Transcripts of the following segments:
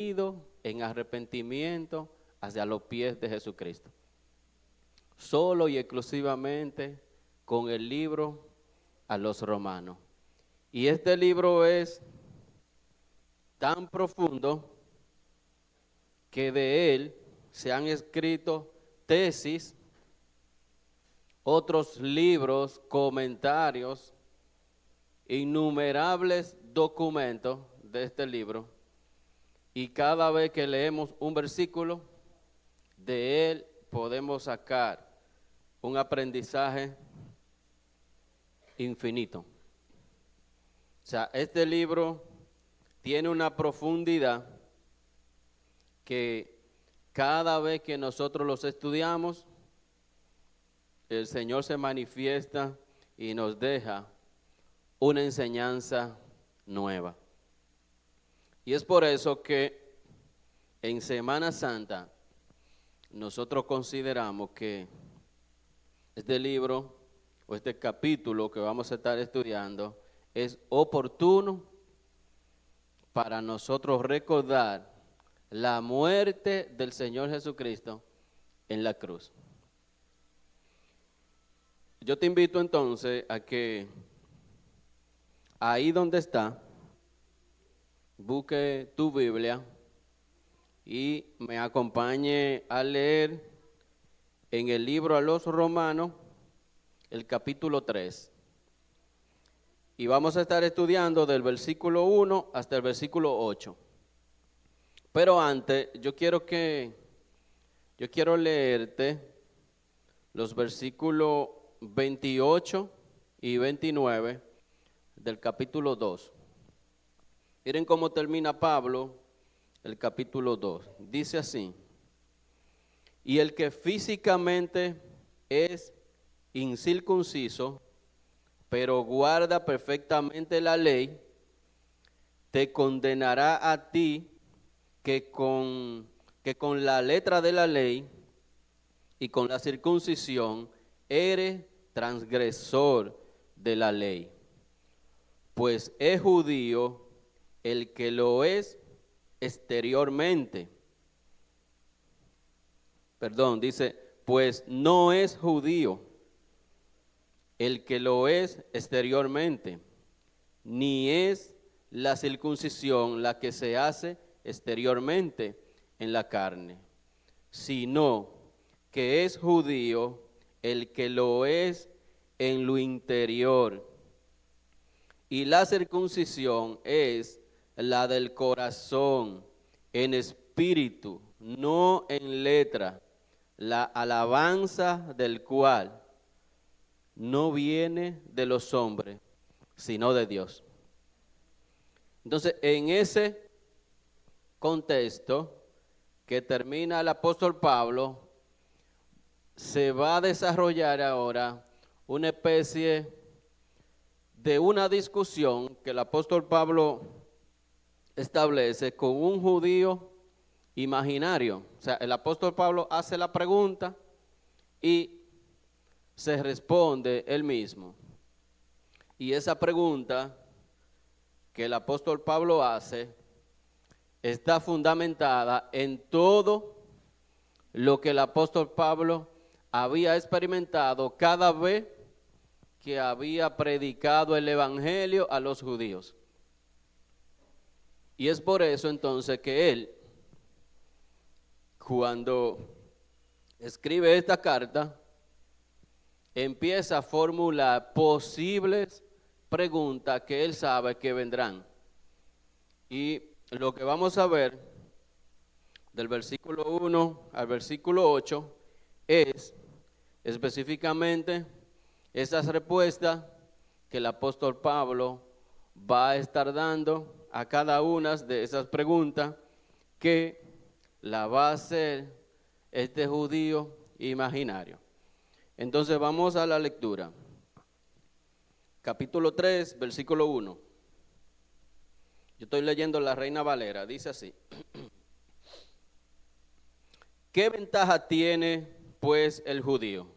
en arrepentimiento hacia los pies de Jesucristo. Solo y exclusivamente con el libro a los romanos. Y este libro es tan profundo que de él se han escrito tesis, otros libros, comentarios, innumerables documentos de este libro. Y cada vez que leemos un versículo, de él podemos sacar un aprendizaje infinito. O sea, este libro tiene una profundidad que cada vez que nosotros los estudiamos, el Señor se manifiesta y nos deja una enseñanza nueva. Y es por eso que en Semana Santa nosotros consideramos que este libro o este capítulo que vamos a estar estudiando es oportuno para nosotros recordar la muerte del Señor Jesucristo en la cruz. Yo te invito entonces a que ahí donde está, busque tu Biblia y me acompañe a leer en el libro a los Romanos, el capítulo 3. Y vamos a estar estudiando del versículo 1 hasta el versículo 8. Pero antes, yo quiero leerte los versículos 28 y 29 del capítulo 2. Miren cómo termina Pablo el capítulo 2. Dice así: y el que físicamente es incircunciso, pero guarda perfectamente la ley, te condenará a ti que con la letra de la ley y con la circuncisión eres transgresor de la ley. Pues es judío el que lo es exteriormente. Perdón, dice, pues no es judío el que lo es exteriormente, ni es la circuncisión la que se hace exteriormente en la carne, sino que es judío el que lo es en lo interior. Y la circuncisión es la del corazón, en espíritu, no en letra, la alabanza del cual no viene de los hombres, sino de Dios. Entonces, en ese contexto que termina el apóstol Pablo, se va a desarrollar ahora una especie de una discusión que el apóstol Pablo establece con un judío imaginario. O sea, el apóstol Pablo hace la pregunta y se responde él mismo. Y esa pregunta que el apóstol Pablo hace está fundamentada en todo lo que el apóstol Pablo había experimentado cada vez que había predicado el evangelio a los judíos. Y es por eso entonces que él, cuando escribe esta carta, empieza a formular posibles preguntas que él sabe que vendrán. Y lo que vamos a ver del versículo 1 al versículo 8 es específicamente esas respuestas que el apóstol Pablo va a estar dando a cada una de esas preguntas que la va a hacer este judío imaginario. Entonces vamos a la lectura. Capítulo 3, versículo 1. Yo estoy leyendo la Reina Valera, dice así. ¿Qué ventaja tiene pues el judío?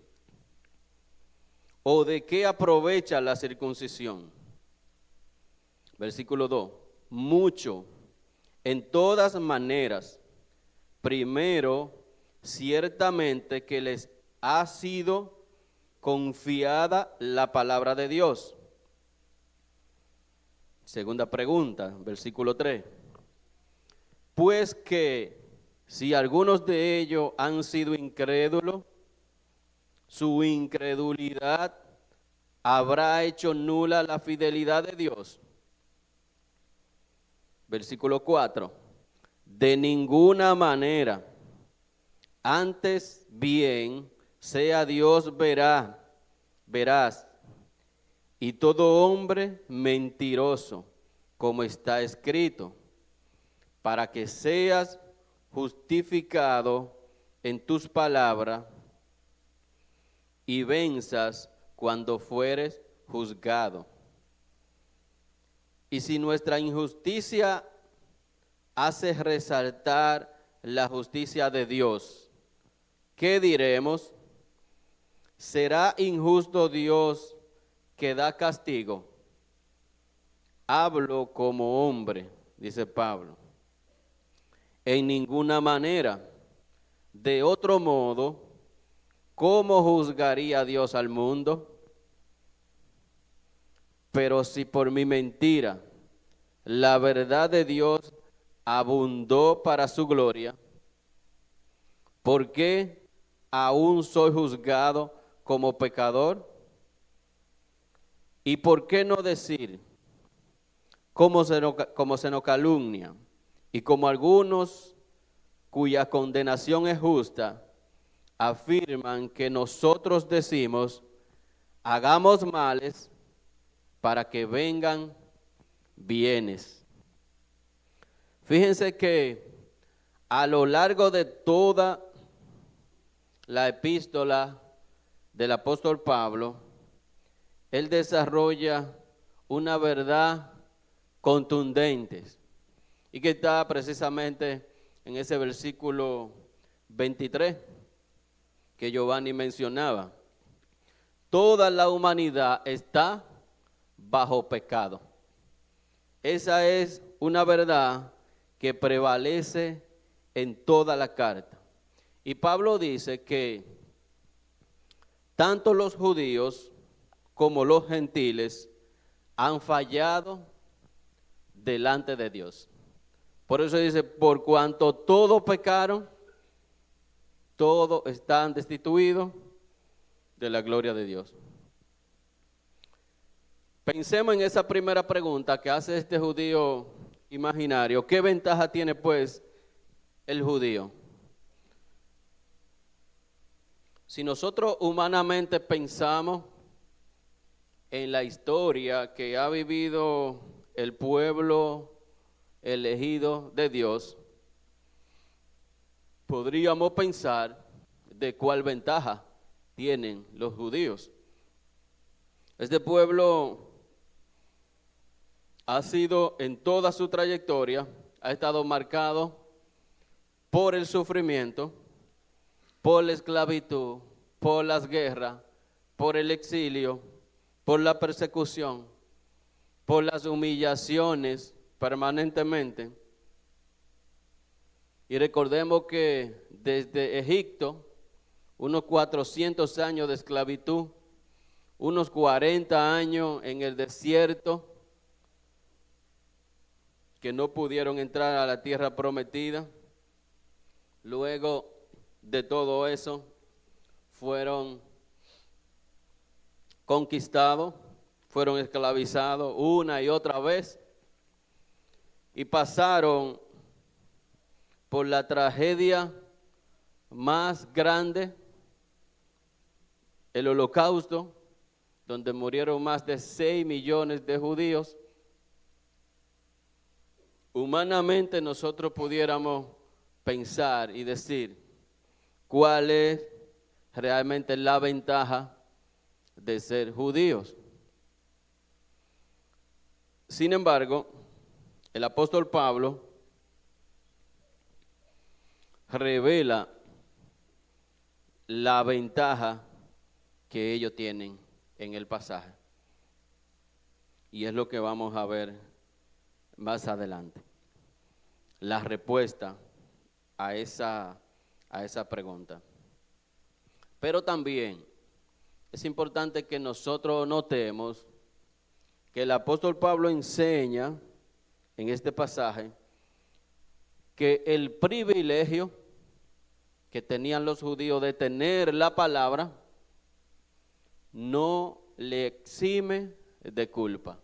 ¿O de qué aprovecha la circuncisión? Versículo 2. Mucho, en todas maneras. Primero, ciertamente que les ha sido confiada la palabra de Dios. Segunda pregunta, versículo 3. Pues que si algunos de ellos han sido incrédulos, su incredulidad habrá hecho nula la fidelidad de Dios. Versículo 4. De ninguna manera, antes bien sea Dios verás, y todo hombre mentiroso, como está escrito, para que seas justificado en tus palabras y venzas cuando fueres juzgado. Y si nuestra injusticia hace resaltar la justicia de Dios, ¿qué diremos? ¿Será injusto Dios que da castigo? Hablo como hombre, dice Pablo. En ninguna manera. De otro modo, ¿cómo juzgaría Dios al mundo? Pero si por mi mentira la verdad de Dios abundó para su gloria, ¿por qué aún soy juzgado como pecador? ¿Y por qué no decir, como se nos calumnia, y como algunos cuya condenación es justa, afirman que nosotros decimos, hagamos males para que vengan bienes? Fíjense que a lo largo de toda la epístola del apóstol Pablo, él desarrolla una verdad contundente y que está precisamente en ese versículo 23 que Giovanni mencionaba. Toda la humanidad está bajo pecado. Esa es una verdad que prevalece en toda la carta. Y Pablo dice que tanto los judíos como los gentiles han fallado delante de Dios. Por eso dice, por cuanto todos pecaron, todos están destituidos de la gloria de Dios. Pensemos en esa primera pregunta que hace este judío imaginario. ¿Qué ventaja tiene pues el judío? Si nosotros humanamente pensamos en la historia que ha vivido el pueblo elegido de Dios, podríamos pensar de cuál ventaja tienen los judíos. Este pueblo ha sido en toda su trayectoria, ha estado marcado por el sufrimiento, por la esclavitud, por las guerras, por el exilio, por la persecución, por las humillaciones permanentemente. Y recordemos que desde Egipto, unos 400 años de esclavitud, unos 40 años en el desierto, que no pudieron entrar a la tierra prometida. Luego de todo eso, fueron conquistados, fueron esclavizados una y otra vez y pasaron por la tragedia más grande, el Holocausto, donde murieron más de 6 millones de judíos. Humanamente nosotros pudiéramos pensar y decir cuál es realmente la ventaja de ser judíos. Sin embargo, el apóstol Pablo revela la ventaja que ellos tienen en el pasaje. Y es lo que vamos a ver más adelante. la respuesta a esa pregunta. Pero también es importante que nosotros notemos que el apóstol Pablo enseña en este pasaje que el privilegio que tenían los judíos de tener la palabra no le exime de culpa.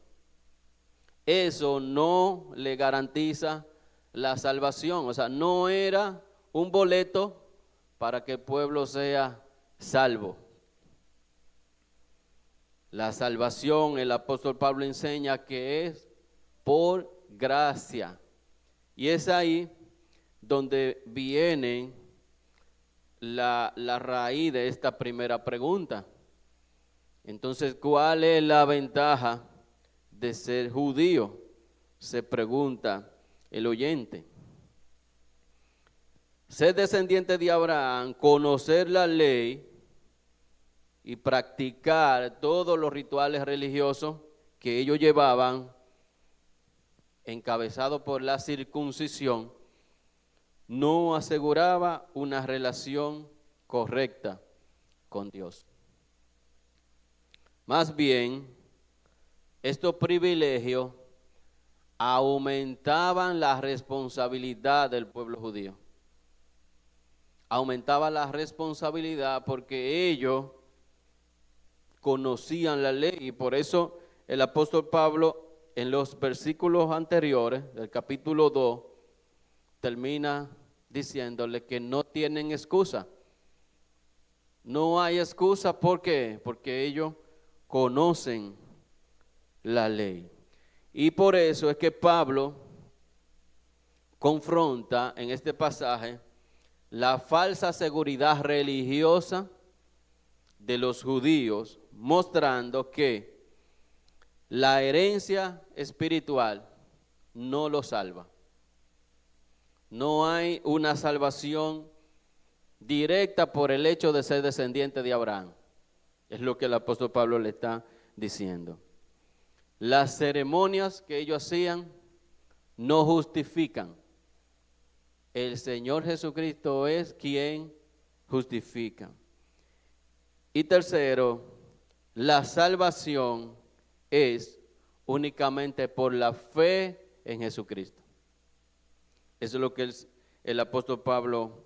Eso no le garantiza la salvación, o sea, no era un boleto para que el pueblo sea salvo. La salvación, el apóstol Pablo enseña que es por gracia. Y es ahí donde viene la raíz de esta primera pregunta. Entonces, ¿cuál es la ventaja de ser judío? Se pregunta el oyente. Ser descendiente de Abraham, conocer la ley y practicar todos los rituales religiosos que ellos llevaban, encabezados por la circuncisión, no aseguraba una relación correcta con Dios. Más bien, estos privilegios aumentaban la responsabilidad del pueblo judío. Aumentaba la responsabilidad porque ellos conocían la ley, y por eso el apóstol Pablo en los versículos anteriores del capítulo 2 termina diciéndole que no tienen excusa. No hay excusa, ¿por qué? Porque ellos conocen la ley. Y por eso es que Pablo confronta en este pasaje la falsa seguridad religiosa de los judíos, mostrando que la herencia espiritual no lo salva. No hay una salvación directa por el hecho de ser descendiente de Abraham. Es lo que el apóstol Pablo le está diciendo. Las ceremonias que ellos hacían no justifican. El Señor Jesucristo es quien justifica. Y tercero, la salvación es únicamente por la fe en Jesucristo. Eso es lo que el apóstol Pablo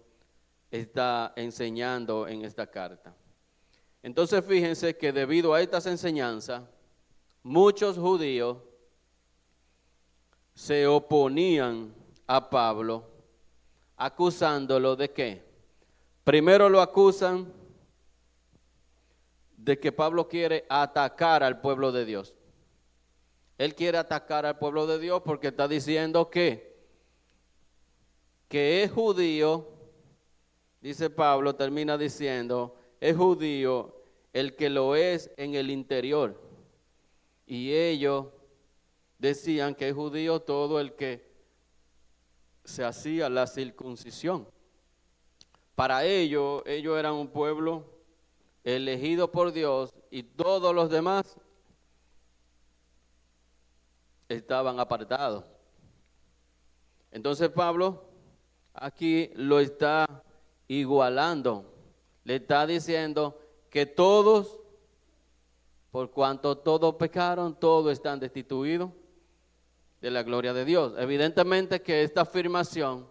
está enseñando en esta carta. Entonces fíjense que debido a estas enseñanzas, muchos judíos se oponían a Pablo, acusándolo de ¿qué? Primero lo acusan de que Pablo quiere atacar al pueblo de Dios. Él quiere atacar al pueblo de Dios porque está diciendo que es judío, dice Pablo, termina diciendo, es judío el que lo es en el interior. Y ellos decían que es judío todo el que se hacía la circuncisión. Para ellos eran un pueblo elegido por Dios y todos los demás estaban apartados. Entonces Pablo aquí lo está igualando, le está diciendo que todos, por cuanto todos pecaron, todos están destituidos de la gloria de Dios. Evidentemente que esta afirmación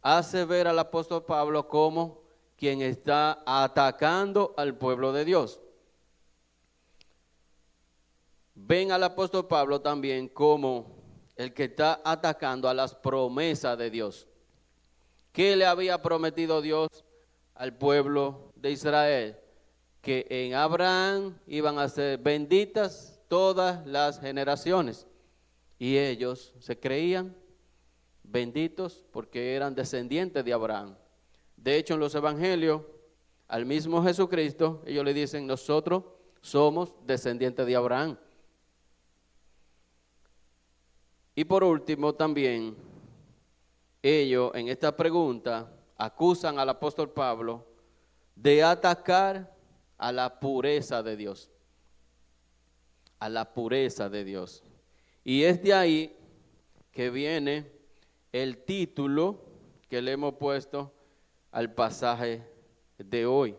hace ver al apóstol Pablo como quien está atacando al pueblo de Dios. Ven al apóstol Pablo también como el que está atacando a las promesas de Dios. ¿Qué le había prometido Dios al pueblo de Israel? Que en Abraham iban a ser benditas todas las generaciones. Y ellos se creían benditos porque eran descendientes de Abraham. De hecho, en los evangelios, al mismo Jesucristo, ellos le dicen, nosotros somos descendientes de Abraham. Y por último también, ellos en esta pregunta acusan al apóstol Pablo de atacar a la pureza de Dios. A la pureza de Dios. Y es de ahí que viene el título que le hemos puesto al pasaje de hoy,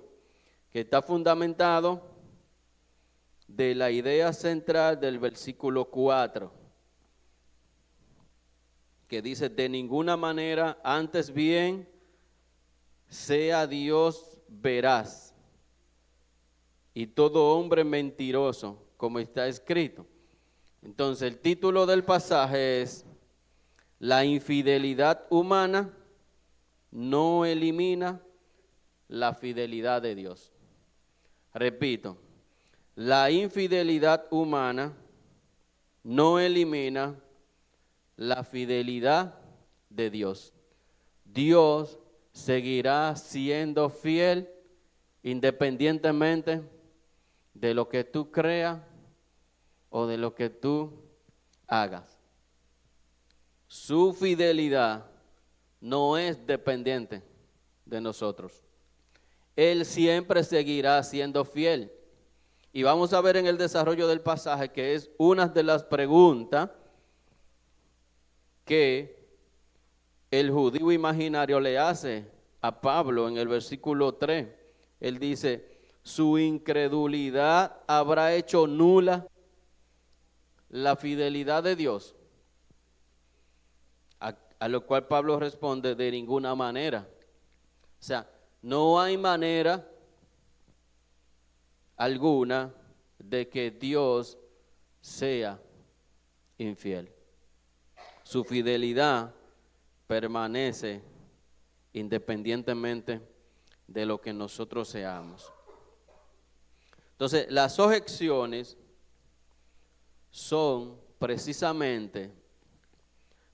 que está fundamentado de la idea central del versículo 4, que dice: de ninguna manera, antes bien, sea Dios veraz y todo hombre mentiroso, como está escrito. Entonces, el título del pasaje es: la infidelidad humana no elimina la fidelidad de Dios. Repito, la infidelidad humana no elimina la fidelidad de Dios. Dios seguirá siendo fiel independientemente de lo que tú creas o de lo que tú hagas. Su fidelidad no es dependiente de nosotros. Él siempre seguirá siendo fiel. Y vamos a ver en el desarrollo del pasaje que es una de las preguntas que el judío imaginario le hace a Pablo en el versículo 3. Él dice: ¿su incredulidad habrá hecho nula la fidelidad de Dios? A lo cual Pablo responde: de ninguna manera. O sea, no hay manera alguna de que Dios sea infiel. Su fidelidad permanece independientemente de lo que nosotros seamos. Entonces, las objeciones son precisamente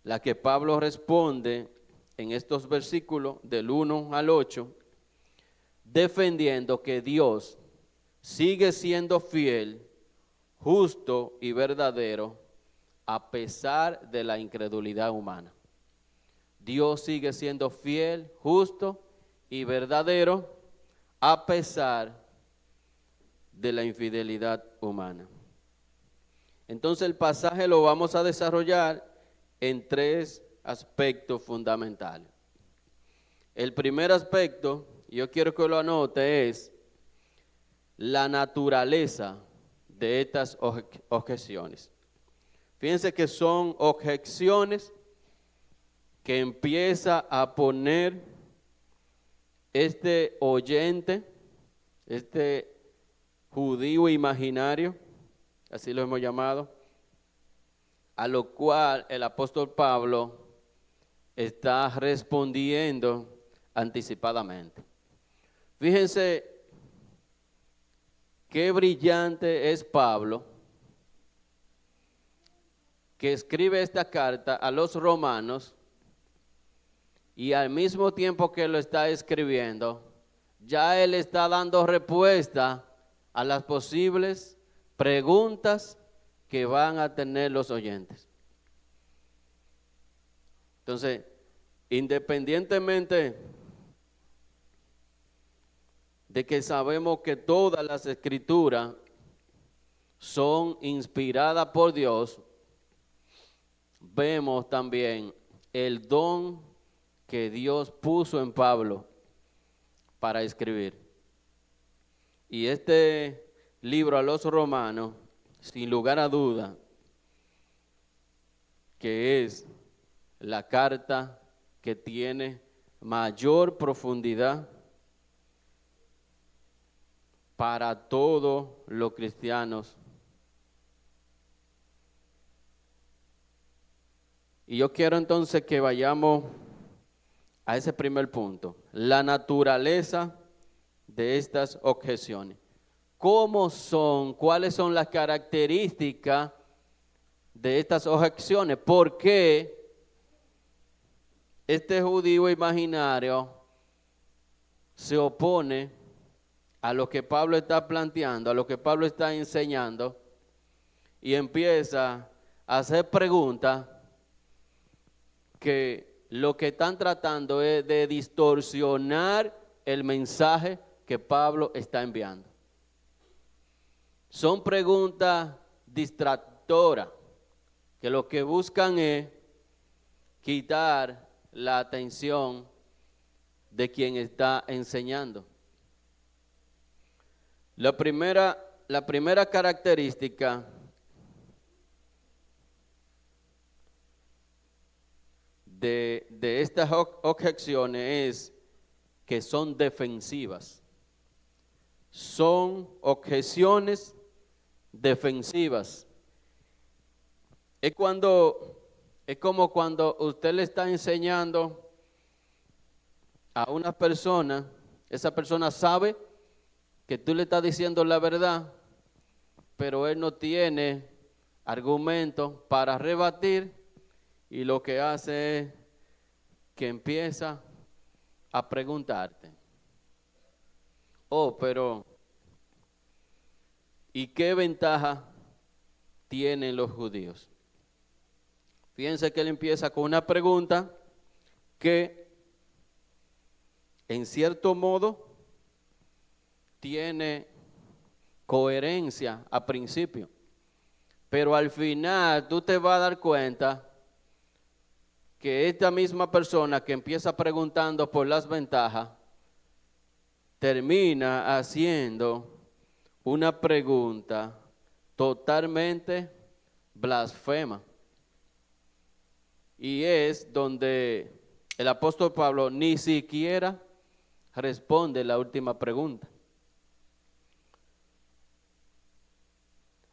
las que Pablo responde en estos versículos del 1 al 8, defendiendo que Dios sigue siendo fiel, justo y verdadero a pesar de la incredulidad humana. Dios sigue siendo fiel, justo y verdadero a pesar de la infidelidad humana. Entonces el pasaje lo vamos a desarrollar en tres aspectos fundamentales. El primer aspecto, yo quiero que lo anote, es la naturaleza de estas objeciones. Fíjense que son objeciones que empieza a poner este oyente, este judío imaginario, así lo hemos llamado, a lo cual el apóstol Pablo está respondiendo anticipadamente. Fíjense qué brillante es Pablo, que escribe esta carta a los romanos y al mismo tiempo que lo está escribiendo, ya él está dando respuesta a las posibles preguntas que van a tener los oyentes. Entonces, independientemente de que sabemos que todas las escrituras son inspiradas por Dios, vemos también el don que Dios puso en Pablo para escribir. Y este libro a los romanos, sin lugar a duda, que es la carta que tiene mayor profundidad para todos los cristianos. Y yo quiero entonces que vayamos a ese primer punto, la naturaleza de estas objeciones. ¿Cómo son? ¿Cuáles son las características de estas objeciones? ¿Por qué este judío imaginario se opone a lo que Pablo está planteando, a lo que Pablo está enseñando, y empieza a hacer preguntas que lo que están tratando es de distorsionar el mensaje que Pablo está enviando? Son preguntas distractoras que lo que buscan es quitar la atención de quien está enseñando. La primera característica de estas objeciones es que son defensivas. Son objeciones defensivas. Es como cuando usted le está enseñando a una persona, esa persona sabe que tú le estás diciendo la verdad, pero él no tiene argumentos para rebatir, y lo que hace es que empieza a preguntarte: oh, pero ¿y qué ventaja tienen los judíos? Fíjense que él empieza con una pregunta que en cierto modo tiene coherencia a principio, pero al final tú te vas a dar cuenta que esta misma persona que empieza preguntando por las ventajas termina haciendo una pregunta totalmente blasfema. Y es donde el apóstol Pablo ni siquiera responde la última pregunta.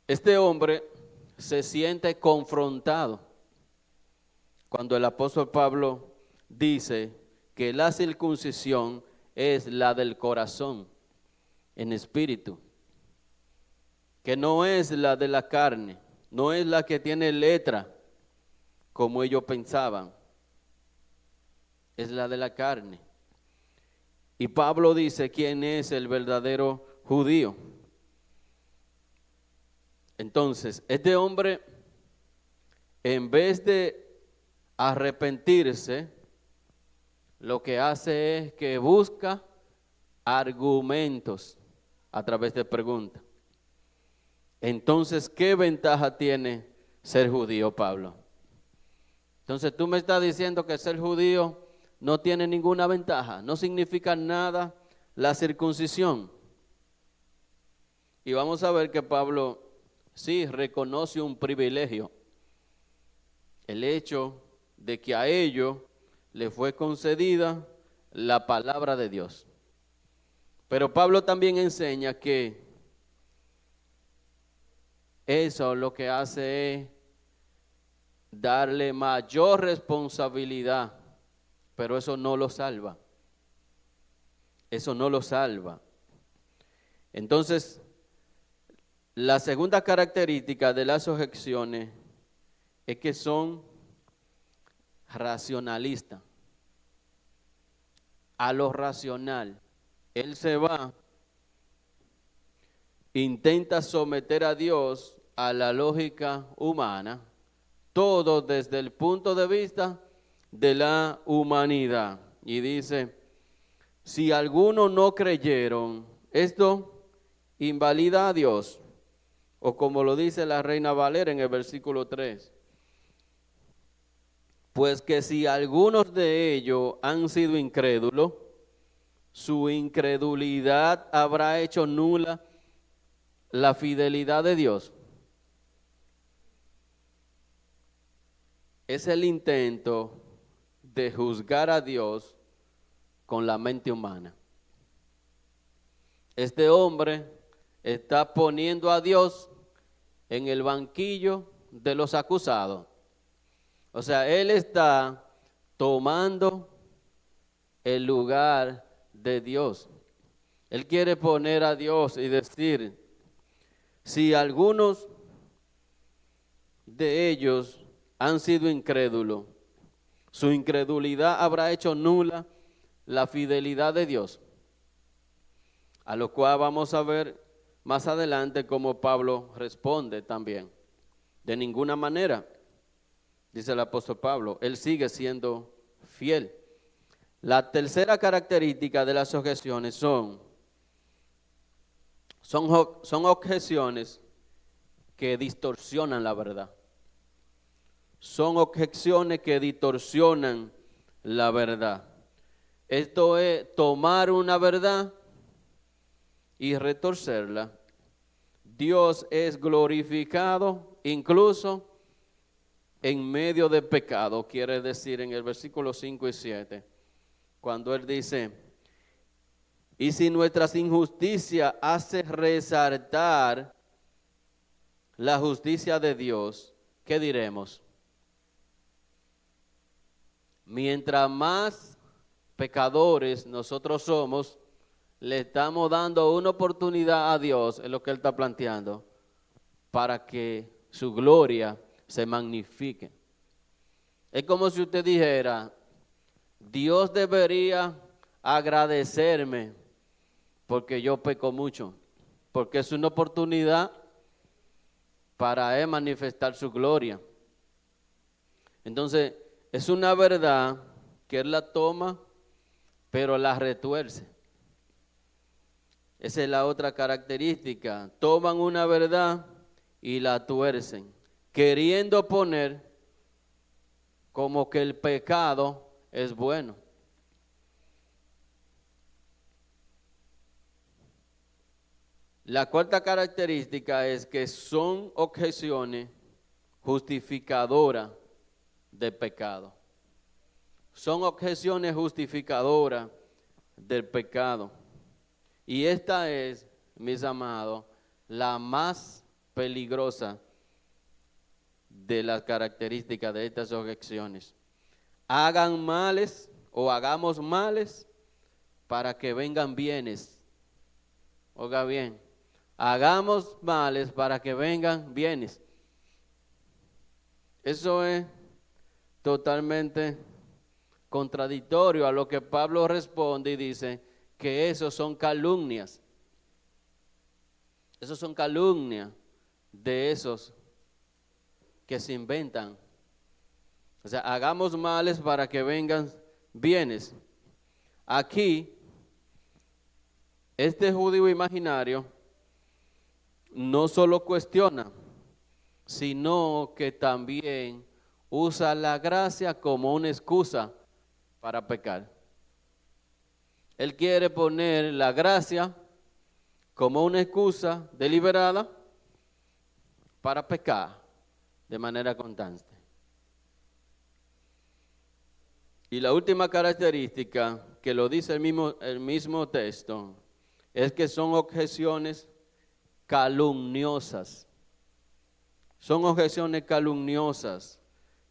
Este hombre se siente confrontado cuando el apóstol Pablo dice que la circuncisión es la del corazón en espíritu, que no es la de la carne, no es la que tiene letra como ellos pensaban, es la de la carne. Y Pablo dice quién es el verdadero judío. Entonces, este hombre, en vez de arrepentirse, lo que hace es que busca argumentos a través de preguntas. Entonces, ¿qué ventaja tiene ser judío, Pablo? Entonces, tú me estás diciendo que ser judío no tiene ninguna ventaja, no significa nada la circuncisión. Y vamos a ver que Pablo sí reconoce un privilegio, el hecho de que a ellos le fue concedida la palabra de Dios. Pero Pablo también enseña que eso lo que hace es darle mayor responsabilidad, pero eso no lo salva. Eso no lo salva. Entonces, la segunda característica de las objeciones es que son racionalistas. A lo racional, él se va, intenta someter a Dios a la lógica humana, todo desde el punto de vista de la humanidad. Y dice, si algunos no creyeron, esto invalida a Dios. O como lo dice la Reina Valera en el versículo 3. Pues que si algunos de ellos han sido incrédulos, su incredulidad habrá hecho nula la fidelidad de Dios. Es el intento de juzgar a Dios con la mente humana. Este hombre está poniendo a Dios en el banquillo de los acusados. O sea, él está tomando el lugar de Dios. Él quiere poner a Dios y decir, si algunos de ellos han sido incrédulos, su incredulidad habrá hecho nula la fidelidad de Dios. A lo cual vamos a ver más adelante cómo Pablo responde también. De ninguna manera, dice el apóstol Pablo, él sigue siendo fiel. La tercera característica de las objeciones son objeciones que distorsionan la verdad. son objeciones que distorsionan la verdad. Esto es tomar una verdad y retorcerla. Dios es glorificado incluso en medio de pecado, quiere decir en el versículo 5 y 7, cuando Él dice, y si nuestras injusticias hace resaltar la justicia de Dios, ¿qué diremos? Mientras más pecadores nosotros somos, le estamos dando una oportunidad a Dios, es lo que Él está planteando, para que su gloria se magnifique. Es como si usted dijera, Dios debería agradecerme porque yo peco mucho, porque es una oportunidad para Él manifestar su gloria. Entonces, es una verdad que Él la toma, pero la retuerce. Esa es la otra característica. Toman una verdad y la tuercen, queriendo poner como que el pecado es bueno. La cuarta característica es que son objeciones justificadoras de pecado. Son objeciones justificadoras del pecado. Y esta es, mis amados, la más peligrosa de las características de estas objeciones. Hagan males o hagamos males para que vengan bienes. Oiga bien, hagamos males para que vengan bienes. Eso es totalmente contradictorio a lo que Pablo responde y dice que esos son calumnias. Esos son calumnias de esos que se inventan. O sea, hagamos males para que vengan bienes. Aquí, este judío imaginario no solo cuestiona, sino que también usa la gracia como una excusa para pecar. Él quiere poner la gracia como una excusa deliberada para pecar de manera constante. Y la última característica que lo dice el mismo texto es que son objeciones calumniosas. Son objeciones calumniosas.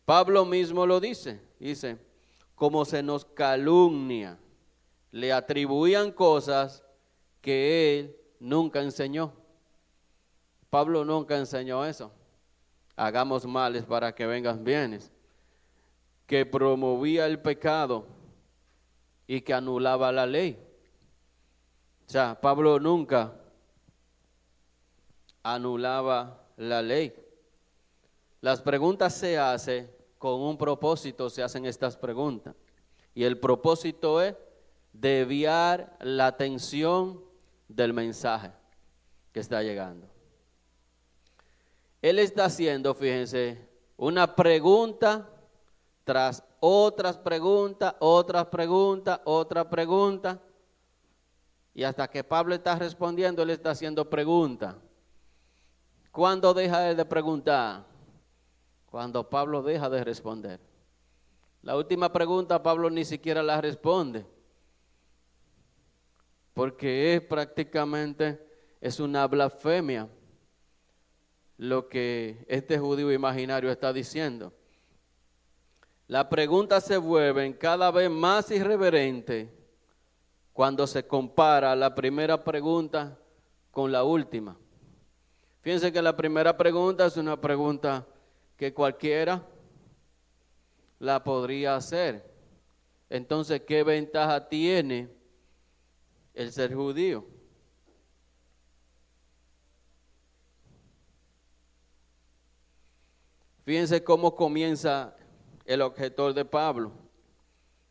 Pablo mismo lo dice, como se nos calumnia, le atribuían cosas que él nunca enseñó. Pablo nunca enseñó eso. Hagamos males para que vengan bienes. Que promovía el pecado y que anulaba la ley. O sea, Pablo nunca anulaba la ley. Las preguntas se hacen con un propósito, se hacen estas preguntas. Y el propósito es desviar la atención del mensaje que está llegando. Él está haciendo, fíjense, una pregunta tras otras preguntas, otras preguntas, otra pregunta. Y hasta que Pablo está respondiendo, él está haciendo preguntas. ¿Cuándo deja él de preguntar? Cuando Pablo deja de responder. La última pregunta Pablo ni siquiera la responde, porque es una blasfemia lo que este judío imaginario está diciendo. Las preguntas se vuelven cada vez más irreverentes cuando se compara la primera pregunta con la última. Fíjense que la primera pregunta es una pregunta que cualquiera la podría hacer. Entonces, ¿qué ventaja tiene el ser judío? Fíjense cómo comienza el objetor de Pablo.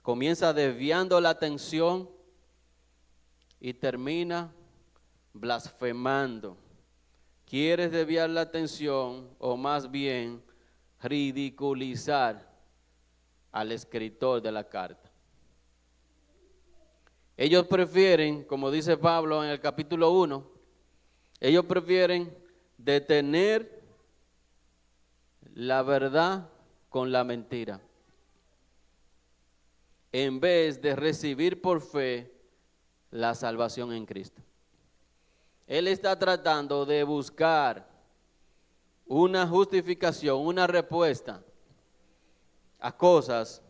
Comienza desviando la atención y termina blasfemando. ¿Quieres desviar la atención o más bien ridiculizar al escritor de la carta. Ellos prefieren, como dice Pablo en el capítulo 1, ellos prefieren detener la verdad con la mentira, en vez de recibir por fe la salvación en Cristo. Él está tratando de buscar una justificación, una respuesta a cosas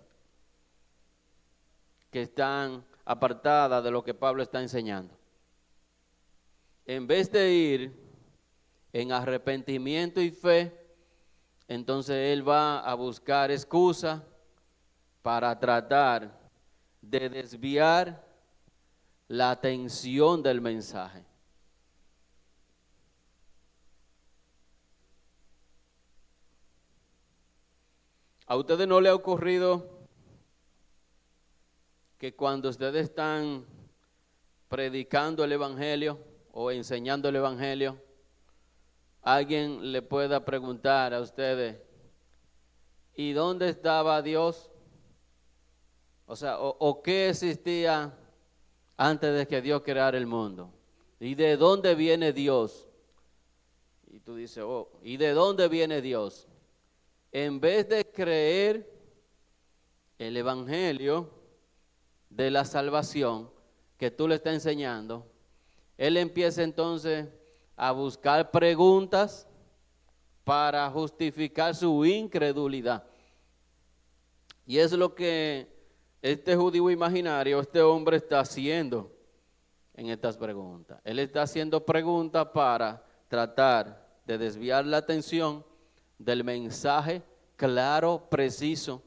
que están apartadas de lo que Pablo está enseñando. En vez de ir en arrepentimiento y fe, entonces él va a buscar excusa para tratar de desviar la atención del mensaje. ¿A ustedes no les ha ocurrido que cuando ustedes están predicando el evangelio o enseñando el evangelio, alguien le pueda preguntar a ustedes, ¿y dónde estaba Dios? O sea, o qué existía antes de que Dios creara el mundo? ¿Y de dónde viene Dios? Y tú dices, ¿y de dónde viene Dios? En vez de creer el evangelio de la salvación que tú le estás enseñando, él empieza entonces a buscar preguntas para justificar su incredulidad. Y es lo que este judío imaginario, este hombre está haciendo en estas preguntas. Él está haciendo preguntas para tratar de desviar la atención del mensaje claro, preciso,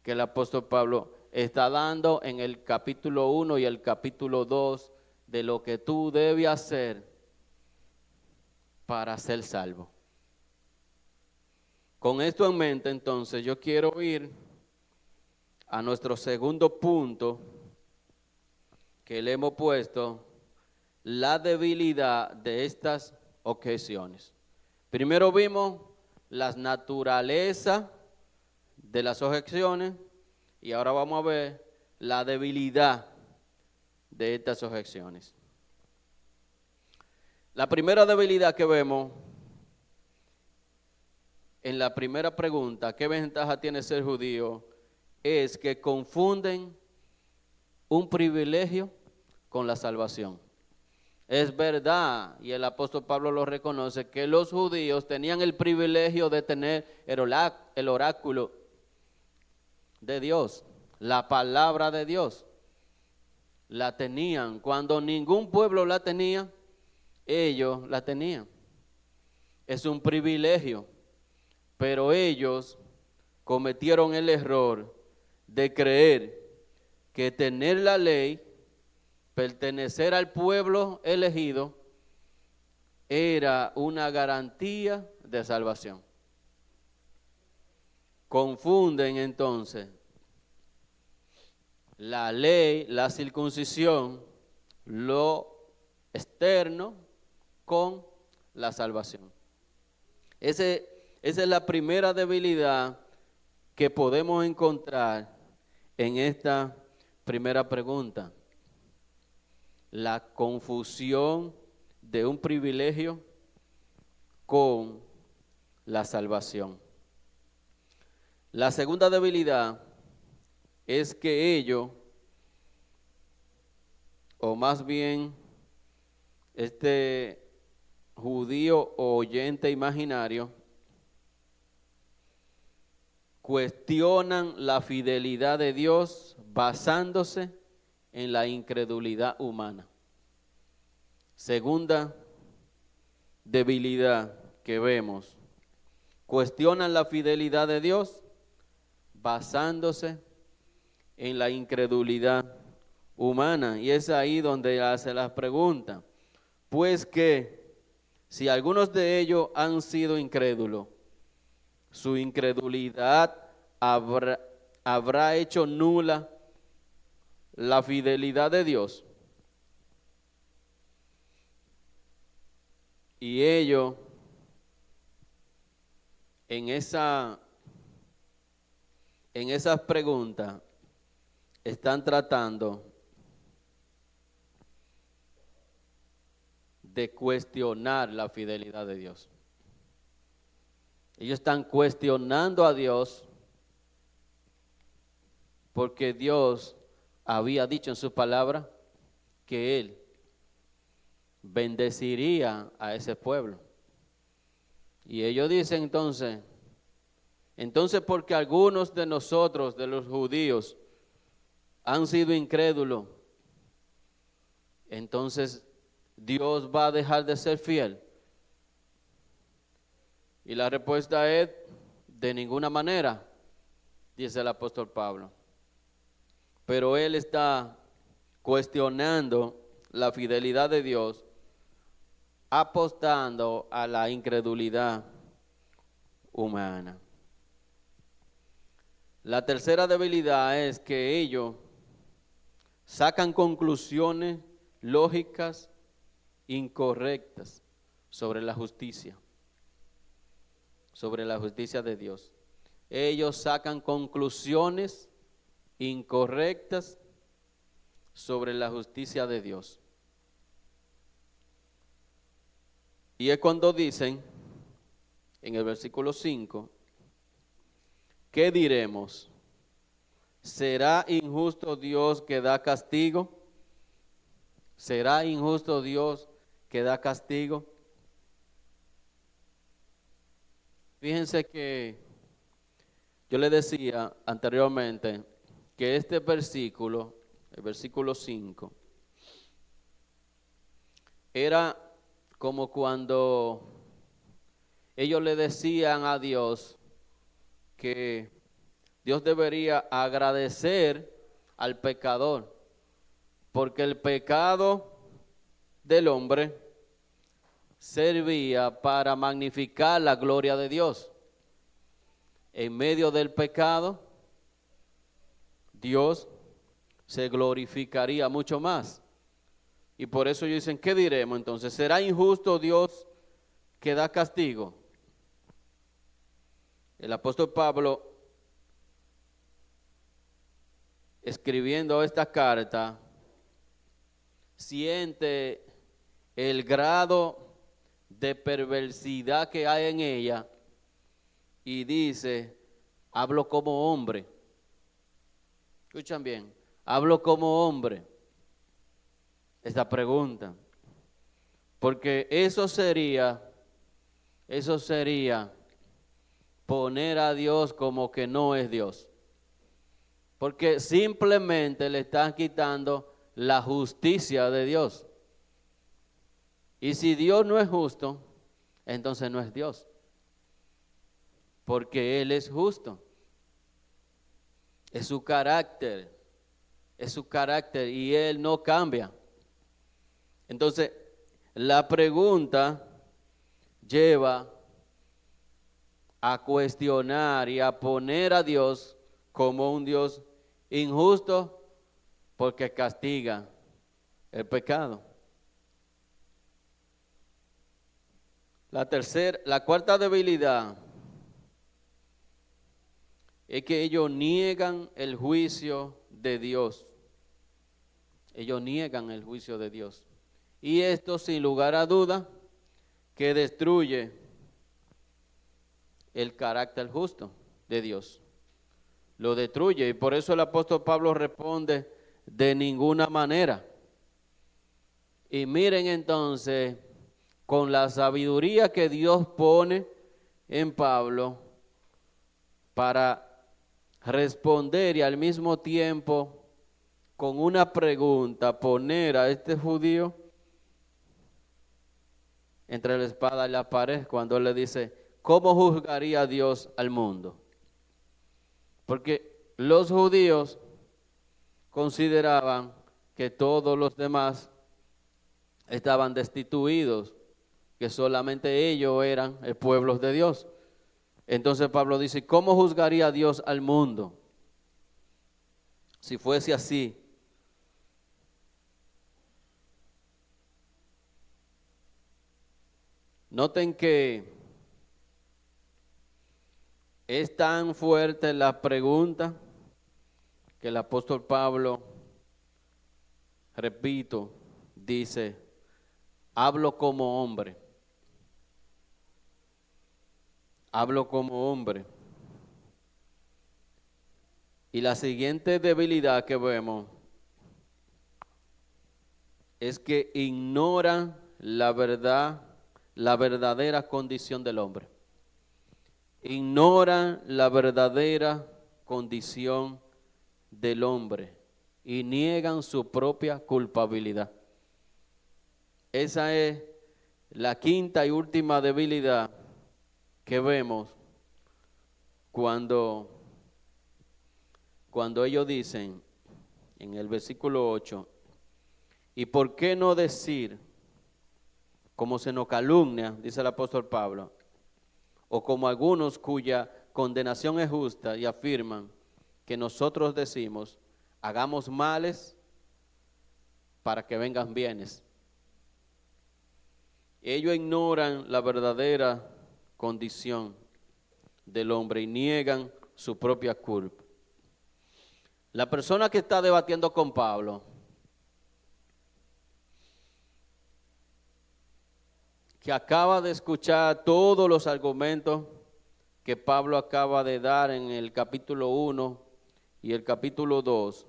que el apóstol Pablo está dando en el capítulo 1 y el capítulo 2 de lo que tú debes hacer para ser salvo. Con esto en mente, entonces, yo quiero ir a nuestro segundo punto que le hemos puesto, la debilidad de estas objeciones. Primero vimos las naturalezas de las objeciones y ahora vamos a ver la debilidad de estas objeciones. La primera debilidad que vemos en la primera pregunta, ¿qué ventaja tiene ser judío? Es que confunden un privilegio con la salvación. Es verdad, y el apóstol Pablo lo reconoce, que los judíos tenían el privilegio de tener el oráculo de Dios, la palabra de Dios. La tenían. Cuando ningún pueblo la tenía, ellos la tenían. Es un privilegio, pero ellos cometieron el error de creer que tener la ley, pertenecer al pueblo elegido, era una garantía de salvación. Confunden entonces la ley, la circuncisión, lo externo con la salvación. Esa es la primera debilidad que podemos encontrar en esta primera pregunta. La confusión de un privilegio con la salvación. La segunda debilidad es que ellos, o más bien este judío oyente imaginario, cuestionan la fidelidad de Dios basándose en la incredulidad humana. Segunda debilidad que vemos, cuestionan la fidelidad de Dios basándose en la incredulidad humana. Y es ahí donde hace la pregunta, pues que si algunos de ellos han sido incrédulos, su incredulidad habrá hecho nula la fidelidad de Dios. Y ellos, en esa en esas preguntas están tratando de cuestionar la fidelidad de Dios. Ellos están cuestionando a Dios porque Dios había dicho en su palabra que Él bendeciría a ese pueblo. Y ellos dicen entonces porque algunos de nosotros, de los judíos, han sido incrédulos, entonces Dios va a dejar de ser fiel. Y la respuesta es, de ninguna manera, dice el apóstol Pablo. Pero él está cuestionando la fidelidad de Dios, apostando a la incredulidad humana. La tercera debilidad es que ellos sacan conclusiones lógicas incorrectas sobre la justicia de Dios. Ellos sacan conclusiones incorrectas sobre la justicia de Dios. Y es cuando dicen en el versículo 5, ¿qué diremos? ¿Será injusto Dios que da castigo? ¿Será injusto Dios que da castigo? Fíjense que yo le decía anteriormente que este versículo, el versículo 5, era como cuando ellos le decían a Dios que Dios debería agradecer al pecador, porque el pecado del hombre servía para magnificar la gloria de Dios. En medio del pecado, Dios se glorificaría mucho más. Y por eso ellos dicen, ¿qué diremos entonces? ¿Será injusto Dios que da castigo? El apóstol Pablo, escribiendo esta carta, siente el grado de perversidad que hay en ella y dice, hablo como hombre. Escuchan bien, hablo como hombre. Esta pregunta, porque eso sería poner a Dios como que no es Dios, porque simplemente le están quitando la justicia de Dios. Y si Dios no es justo, entonces no es Dios, porque Él es justo. Es su carácter y Él no cambia. Entonces, la pregunta lleva a cuestionar y a poner a Dios como un Dios injusto porque castiga el pecado. La cuarta debilidad es que ellos niegan el juicio de Dios. Ellos niegan el juicio de Dios. Y esto, sin lugar a duda, que destruye el carácter justo de Dios. Lo destruye. Y por eso el apóstol Pablo responde, de ninguna manera. Y miren entonces, con la sabiduría que Dios pone en Pablo para responder y al mismo tiempo con una pregunta poner a este judío entre la espada y la pared cuando él le dice, ¿cómo juzgaría Dios al mundo? Porque los judíos consideraban que todos los demás estaban destituidos, que solamente ellos eran el pueblo de Dios. Entonces Pablo dice, ¿cómo juzgaría Dios al mundo? Si fuese así. Noten que Es tan fuerte la pregunta que el apóstol Pablo, repito, dice, hablo como hombre. Hablo como hombre. Y la siguiente debilidad que vemos es que ignora la verdad, la verdadera condición del hombre. Ignora la verdadera condición del hombre y niegan su propia culpabilidad. Esa es la quinta y última debilidad que vemos cuando ellos dicen en el versículo 8, ¿y por qué no decir, como se nos calumnia, dice el apóstol Pablo, o como algunos cuya condenación es justa y afirman que nosotros decimos, hagamos males para que vengan bienes? Ellos ignoran la verdadera condición del hombre y niegan su propia culpa. La persona que está debatiendo con Pablo que acaba de escuchar todos los argumentos que Pablo acaba de dar en el capítulo 1 y el capítulo 2,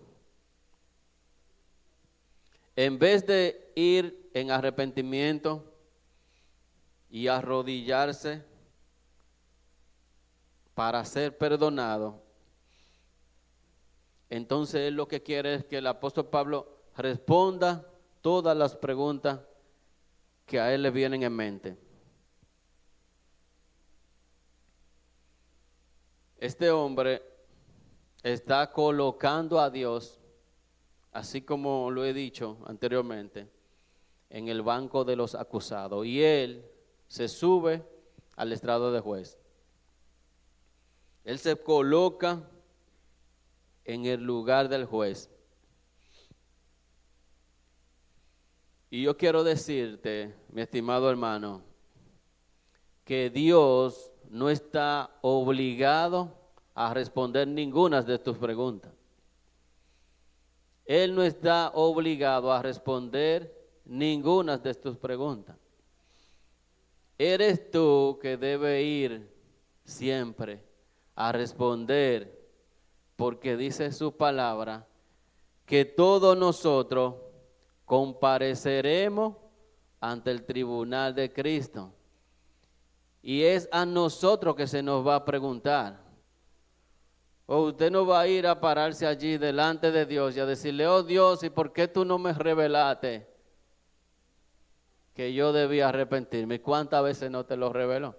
en vez de ir en arrepentimiento y arrodillarse para ser perdonado, entonces él lo que quiere es que el apóstol Pablo responda todas las preguntas que a él le vienen en mente. Este hombre está colocando a Dios, así como lo he dicho anteriormente, en el banco de los acusados, y él se sube al estrado de juez. Él se coloca en el lugar del juez. Y yo quiero decirte, mi estimado hermano, que Dios no está obligado a responder ninguna de tus preguntas. Él no está obligado a responder ninguna de tus preguntas. Eres tú que debe ir siempre a responder, porque dice su palabra que todos nosotros compareceremos ante el tribunal de Cristo. Y es a nosotros que se nos va a preguntar. O usted no va a ir a pararse allí delante de Dios y a decirle, oh Dios, ¿y por qué tú no me revelaste que yo debía arrepentirme? ¿Cuántas veces no te lo reveló?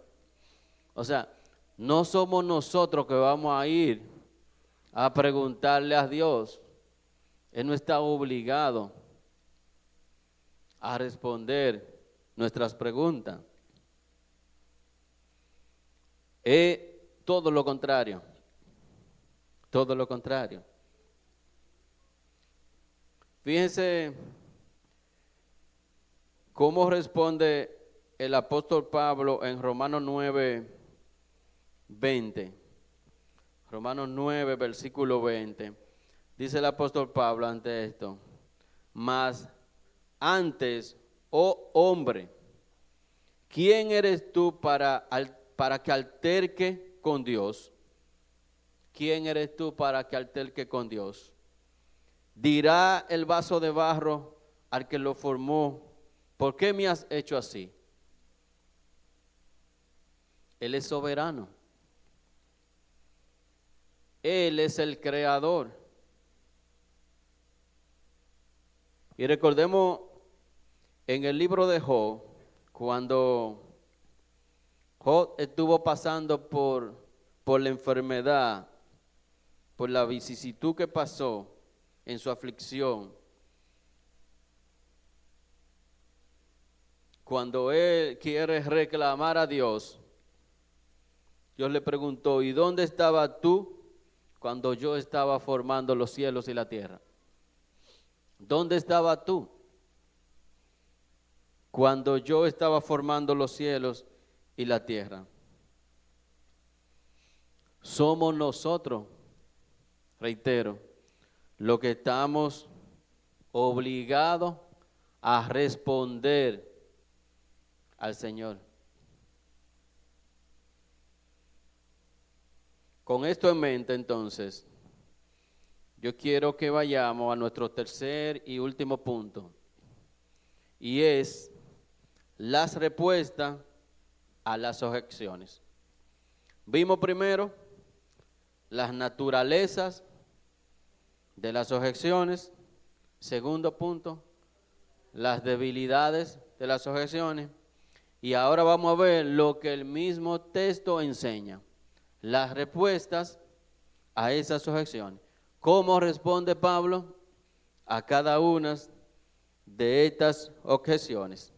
O sea, no somos nosotros que vamos a ir a preguntarle a Dios. Él no está obligado a responder nuestras preguntas. Es todo lo contrario. Todo lo contrario. Fíjense cómo responde el apóstol Pablo en Romanos 9, 20. Romanos 9, versículo 20. Dice el apóstol Pablo ante esto: mas antes, oh hombre, ¿quién eres tú para que alterque con Dios? ¿Quién eres tú para que alterque con Dios? Dirá el vaso de barro al que lo formó, ¿por qué me has hecho así? Él es soberano. Él es el creador. Y recordemos en el libro de Job, cuando Job estuvo pasando por la enfermedad, por la vicisitud que pasó en su aflicción, cuando él quiere reclamar a Dios, Dios le preguntó, ¿y dónde estabas tú cuando yo estaba formando los cielos y la tierra? ¿Dónde estabas tú cuando yo estaba formando los cielos y la tierra? somos nosotros, reitero, los que estamos obligados a responder al Señor. Con esto en mente, entonces, yo quiero que vayamos a nuestro tercer y último punto, y es las respuestas a las objeciones. Vimos primero las naturalezas de las objeciones. Segundo punto, las debilidades de las objeciones. Y ahora vamos a ver lo que el mismo texto enseña, las respuestas a esas objeciones. ¿Cómo responde Pablo a cada una de estas objeciones?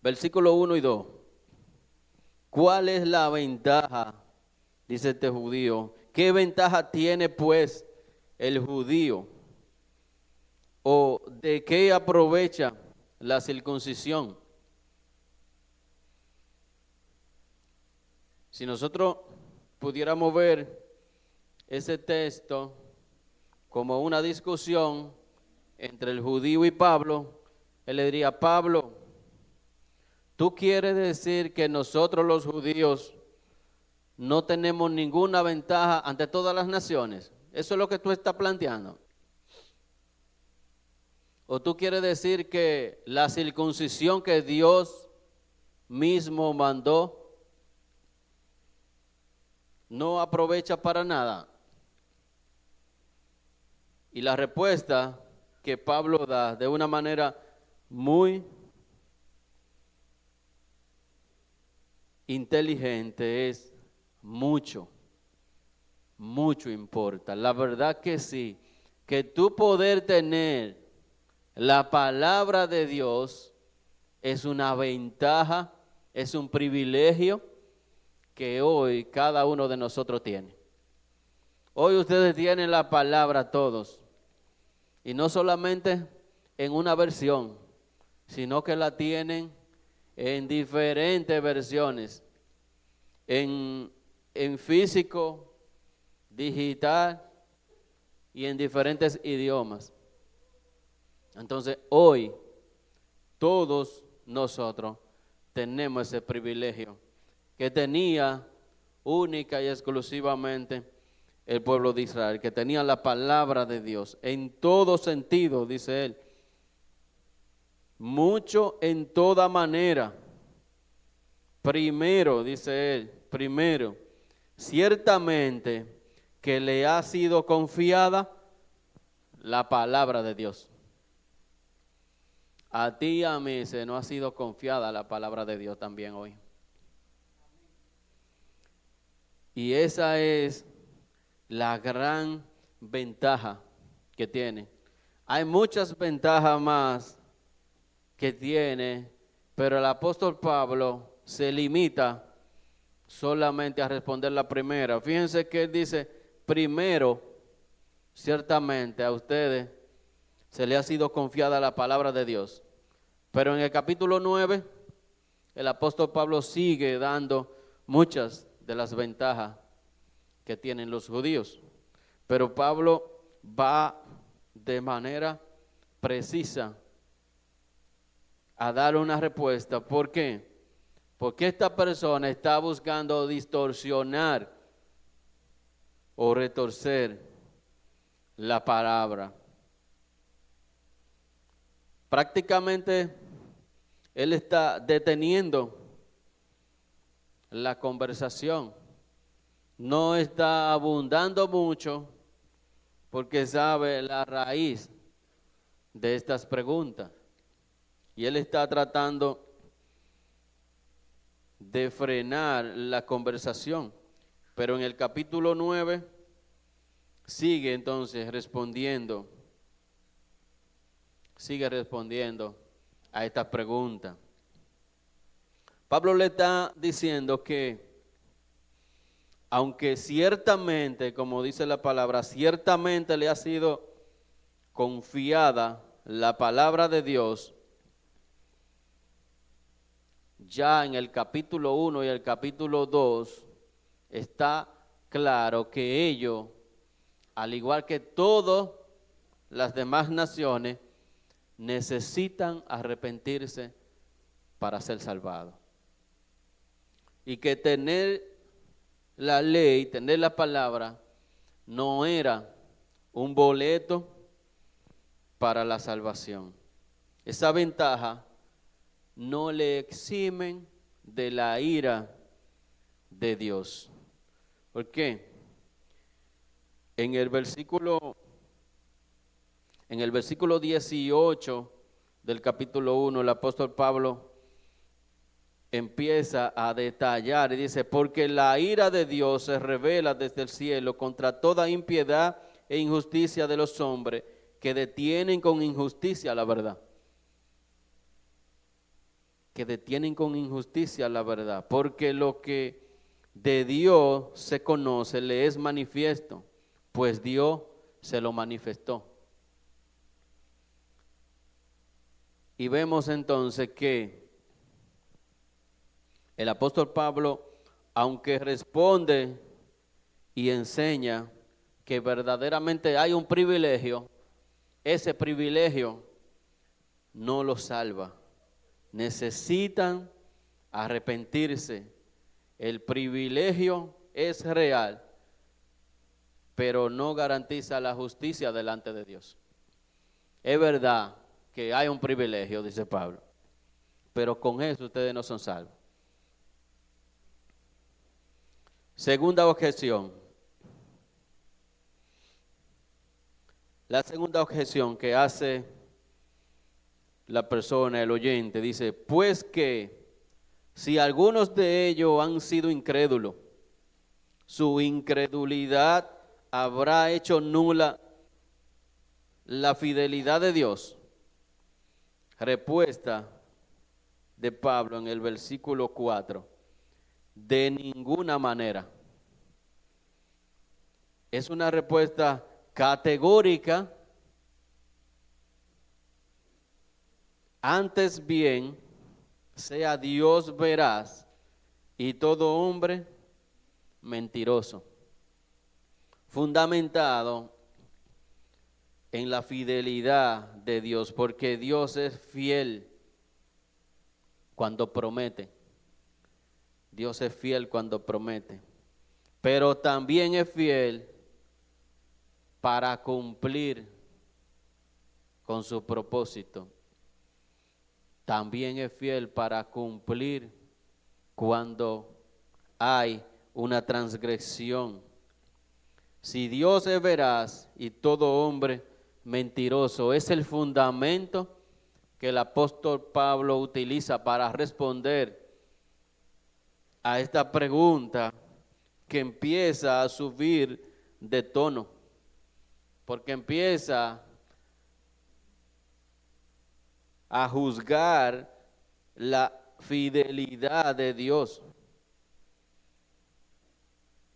Versículo 1 y 2. ¿Cuál es la ventaja? Dice este judío. ¿Qué ventaja tiene pues el judío? ¿O de qué aprovecha la circuncisión? Si nosotros pudiéramos ver ese texto como una discusión entre el judío y Pablo, él le diría: Pablo, ¿tú quieres decir que nosotros los judíos no tenemos ninguna ventaja ante todas las naciones? ¿Eso es lo que tú estás planteando? ¿O tú quieres decir que la circuncisión que Dios mismo mandó no aprovecha para nada? Y la respuesta que Pablo da de una manera muy inteligente es: mucho importa. La verdad que sí, que tú poder tener la palabra de Dios es una ventaja, es un privilegio que hoy cada uno de nosotros tiene. Hoy ustedes tienen la palabra todos, y no solamente en una versión, sino que la tienen en diferentes versiones, en físico, digital y en diferentes idiomas. Entonces hoy todos nosotros tenemos ese privilegio que tenía única y exclusivamente el pueblo de Israel, que tenía la palabra de Dios en todo sentido, dice él, mucho en toda manera. Primero, dice él, primero, ciertamente que le ha sido confiada la palabra de Dios. A ti y a mí se nos ha sido confiada la palabra de Dios también hoy. Y esa es la gran ventaja que tiene. Hay muchas ventajas más que tiene, pero el apóstol Pablo se limita solamente a responder la primera. Fíjense que él dice: primero, ciertamente a ustedes se le ha sido confiada la palabra de Dios. Pero en el capítulo 9, el apóstol Pablo sigue dando muchas de las ventajas que tienen los judíos. Pero Pablo va de manera precisa a dar una respuesta. ¿Por qué? Porque esta persona está buscando distorsionar o retorcer la palabra. Prácticamente él está deteniendo la conversación. No está abundando mucho porque sabe la raíz de estas preguntas. Y él está tratando de frenar la conversación. Pero en el capítulo 9 sigue entonces respondiendo. Sigue respondiendo a esta pregunta. Pablo le está diciendo que aunque ciertamente, como dice la palabra, ciertamente le ha sido confiada la palabra de Dios, ya en el capítulo 1 y el capítulo 2, está claro que ellos, al igual que todas las demás naciones, necesitan arrepentirse para ser salvados. Y que tener la ley, tener la palabra, no era un boleto para la salvación. Esa ventaja no le eximen de la ira de Dios. ¿Por qué? En el versículo 18 del capítulo 1, el apóstol Pablo empieza a detallar y dice, porque la ira de Dios se revela desde el cielo contra toda impiedad e injusticia de los hombres que detienen con injusticia la verdad. Que detienen con injusticia la verdad, porque lo que de Dios se conoce le es manifiesto, pues Dios se lo manifestó. Y vemos entonces que el apóstol Pablo, aunque responde y enseña que verdaderamente hay un privilegio, ese privilegio no lo salva. Necesitan arrepentirse. El privilegio es real, pero no garantiza la justicia delante de Dios. Es verdad que hay un privilegio, dice Pablo, pero con eso ustedes no son salvos. Segunda objeción. La segunda objeción que hace la persona, el oyente, dice, pues que si algunos de ellos han sido incrédulos, su incredulidad habrá hecho nula la fidelidad de Dios. Respuesta de Pablo en el versículo 4. De ninguna manera. Es una respuesta categórica. Antes bien, sea Dios veraz y todo hombre mentiroso. Fundamentado en la fidelidad de Dios, porque Dios es fiel cuando promete. Dios es fiel cuando promete, pero también es fiel para cumplir con su propósito. También es fiel para cumplir cuando hay una transgresión. Si Dios es veraz y todo hombre mentiroso, es el fundamento que el apóstol Pablo utiliza para responder a esta pregunta que empieza a subir de tono, porque empieza a juzgar la fidelidad de Dios.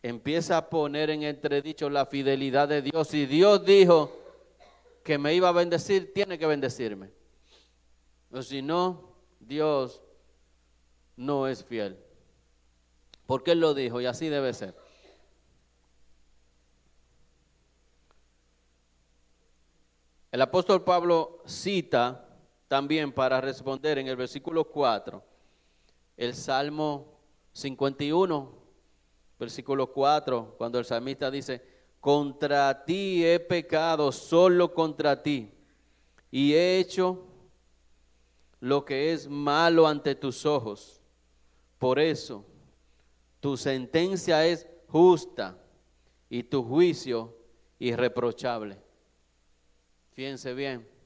Empieza a poner en entredicho la fidelidad de Dios. Si Dios dijo que me iba a bendecir, tiene que bendecirme. O si no, Dios no es fiel. Porque Él lo dijo y así debe ser. El apóstol Pablo cita también para responder en el versículo 4, el Salmo 51, versículo 4, cuando el salmista dice, contra ti he pecado, solo contra ti, y he hecho lo que es malo ante tus ojos. Por eso, tu sentencia es justa y tu juicio irreprochable. Fíjense bien.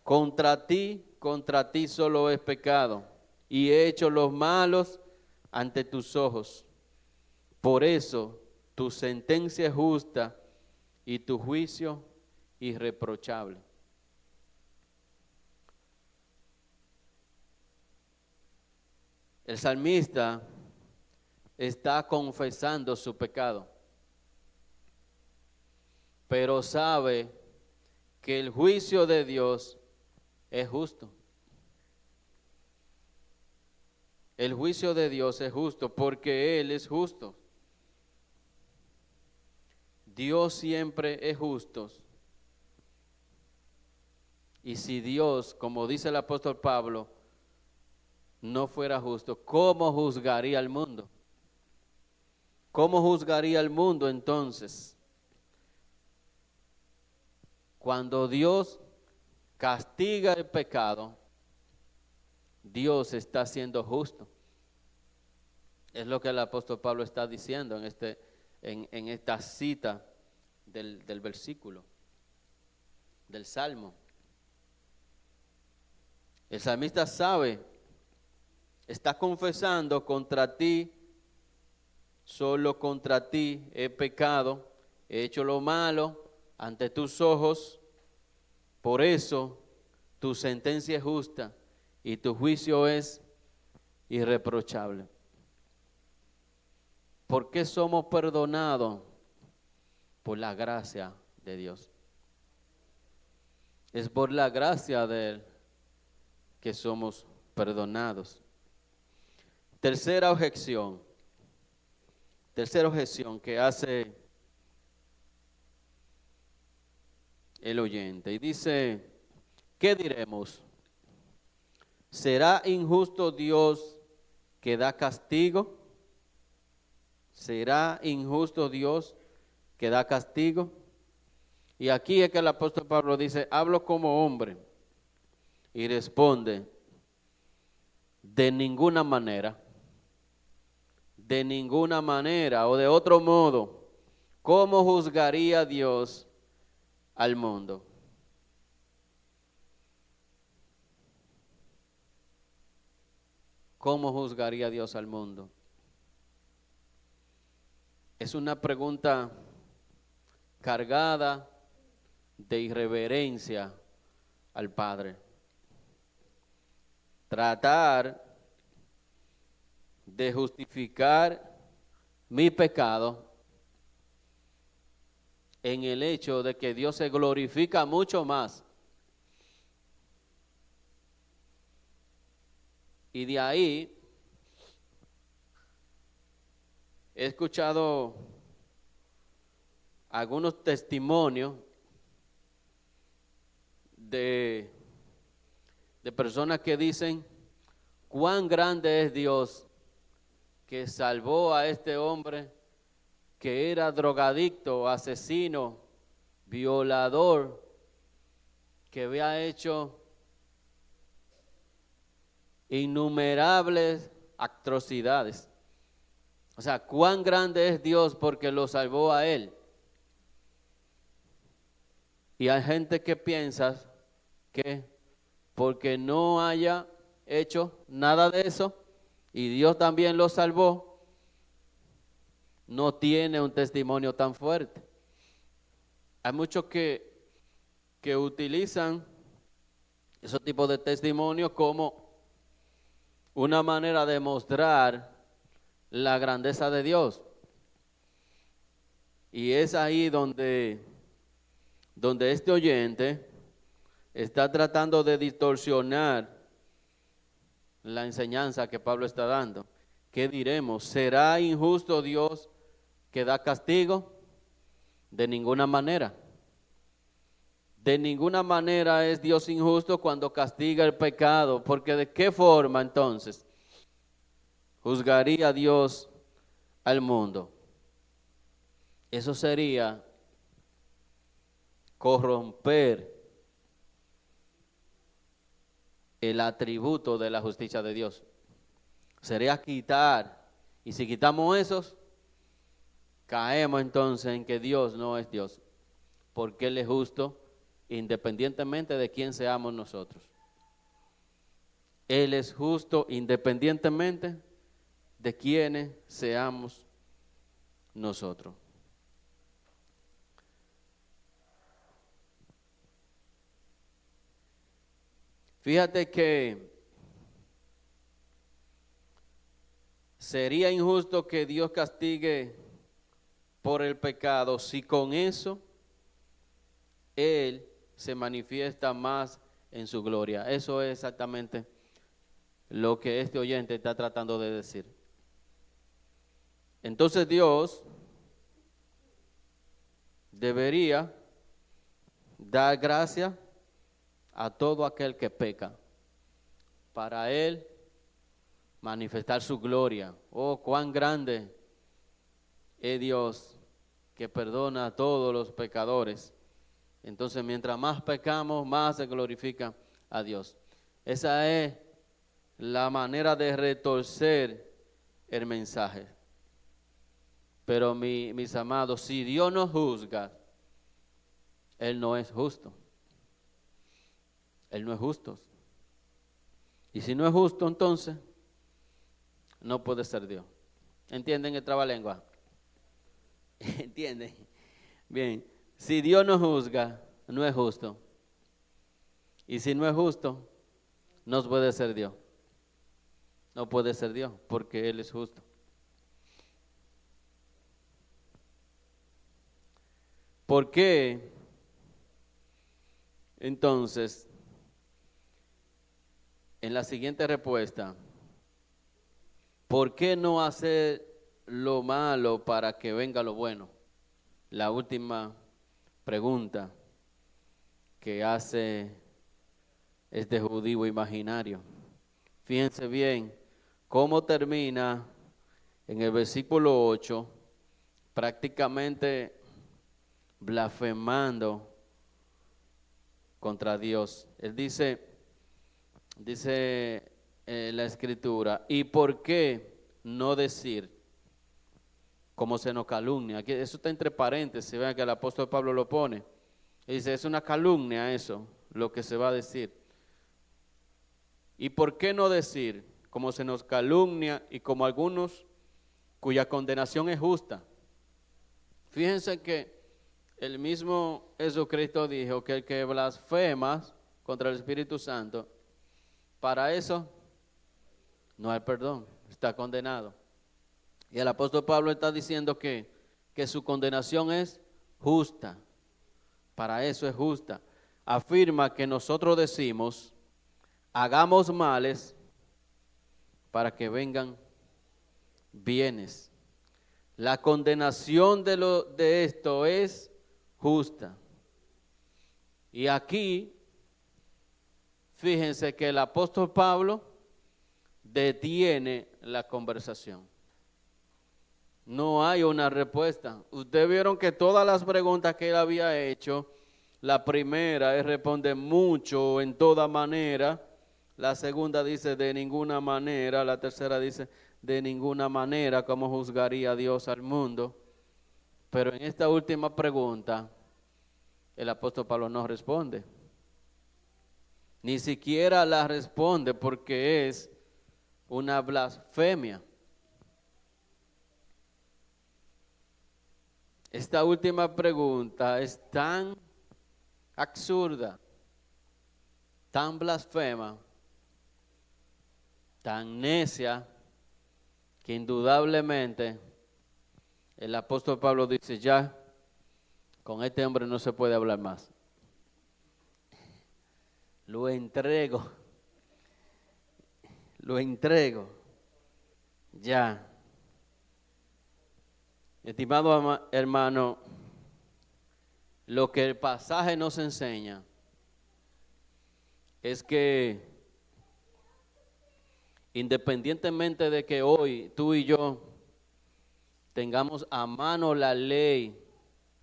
Contra ti solo es pecado y he hecho los malos ante tus ojos. Por eso, tu sentencia es justa y tu juicio irreprochable. El salmista está confesando su pecado, pero sabe que el juicio de Dios es justo. El juicio de Dios es justo porque Él es justo. Dios siempre es justo. Y si Dios, como dice el apóstol Pablo, no fuera justo, ¿cómo juzgaría al mundo? ¿Cómo juzgaría al mundo entonces? Cuando Dios castiga el pecado, Dios está siendo justo. Es lo que el apóstol Pablo está diciendo en esta cita del versículo, del Salmo. El salmista sabe, está confesando contra ti, solo contra ti he pecado, he hecho lo malo ante tus ojos, por eso tu sentencia es justa y tu juicio es irreprochable. ¿Por qué somos perdonados? Por la gracia de Dios. Es por la gracia de Él que somos perdonados. Tercera objeción que hace el oyente. Y dice, ¿qué diremos? ¿Será injusto Dios que da castigo? ¿Será injusto Dios que da castigo? Y aquí es que el apóstol Pablo dice, hablo como hombre. Y responde, de ninguna manera o de otro modo, ¿cómo juzgaría Dios al mundo? ¿Cómo juzgaría Dios al mundo? Es una pregunta cargada de irreverencia al Padre. Tratar de justificar mi pecado en el hecho de que Dios se glorifica mucho más. Y de ahí he escuchado algunos testimonios de personas que dicen cuán grande es Dios que salvó a este hombre que era drogadicto, asesino, violador, que había hecho innumerables atrocidades. O sea, cuán grande es Dios porque lo salvó a él. Y hay gente que piensa que porque no haya hecho nada de eso y Dios también lo salvó, no tiene un testimonio tan fuerte. Hay muchos que utilizan esos tipos de testimonios como una manera de mostrar la grandeza de Dios. Y es ahí donde este oyente está tratando de distorsionar la enseñanza que Pablo está dando. ¿Qué diremos? ¿Será injusto Dios que da castigo? De ninguna manera. De ninguna manera es Dios injusto cuando castiga el pecado, porque ¿de qué forma entonces juzgaría Dios al mundo? Eso sería corromper el atributo de la justicia de Dios. Sería quitar, y si quitamos esos, caemos entonces en que Dios no es Dios, porque Él es justo independientemente de quién seamos nosotros. Él es justo independientemente de quiénes seamos nosotros. Fíjate que sería injusto que Dios castigue por el pecado si con eso Él se manifiesta más en su gloria. Eso es exactamente lo que este oyente está tratando de decir. Entonces Dios debería dar gracia a todo aquel que peca, para Él manifestar su gloria. Oh, cuán grande es Dios que perdona a todos los pecadores. Entonces, mientras más pecamos, más se glorifica a Dios. Esa es la manera de retorcer el mensaje. Pero mis amados, si Dios nos juzga, Él no es justo. Él no es justo. Y si no es justo, entonces no puede ser Dios. ¿Entienden el trabalengua? ¿Entienden? Bien, si Dios nos juzga, no es justo. Y si no es justo, no puede ser Dios. No puede ser Dios, porque Él es justo. ¿Por qué? Entonces, en la siguiente respuesta, ¿por qué no hacer lo malo para que venga lo bueno? La última pregunta que hace este judío imaginario. Fíjense bien cómo termina en el versículo 8, prácticamente blasfemando contra Dios. Él dice la escritura, ¿y por qué no decir como se nos calumnia? Aquí, eso está entre paréntesis, vean que el apóstol Pablo lo pone. Y dice, es una calumnia eso, lo que se va a decir. ¿Y por qué no decir como se nos calumnia y como algunos cuya condenación es justa? Fíjense que el mismo Jesucristo dijo que el que blasfema contra el Espíritu Santo, para eso no hay perdón, está condenado. Y el apóstol Pablo está diciendo que su condenación es justa, para eso es justa. Afirma que nosotros decimos, hagamos males para que vengan bienes. La condenación de esto es justa. Y aquí, fíjense que el apóstol Pablo detiene la conversación. No hay una respuesta. Ustedes vieron que todas las preguntas que él había hecho, la primera es responder mucho, en toda manera. La segunda dice de ninguna manera. La tercera dice de ninguna manera. ¿Cómo juzgaría Dios al mundo? Pero en esta última pregunta, el apóstol Pablo no responde. Ni siquiera la responde porque es una blasfemia. Esta última pregunta es tan absurda, tan blasfema, tan necia, que indudablemente el apóstol Pablo dice, ya, con este hombre no se puede hablar más. Lo entrego, ya. Estimado hermano, lo que el pasaje nos enseña es que independientemente de que hoy tú y yo tengamos a mano la ley,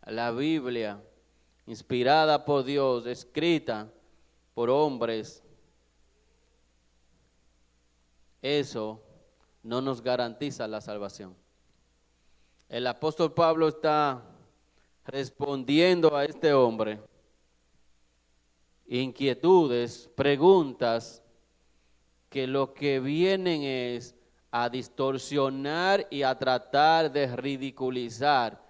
la Biblia, inspirada por Dios, escrita por hombres, eso no nos garantiza la salvación. El apóstol Pablo está respondiendo a este hombre inquietudes, preguntas que lo que vienen es a distorsionar y a tratar de ridiculizar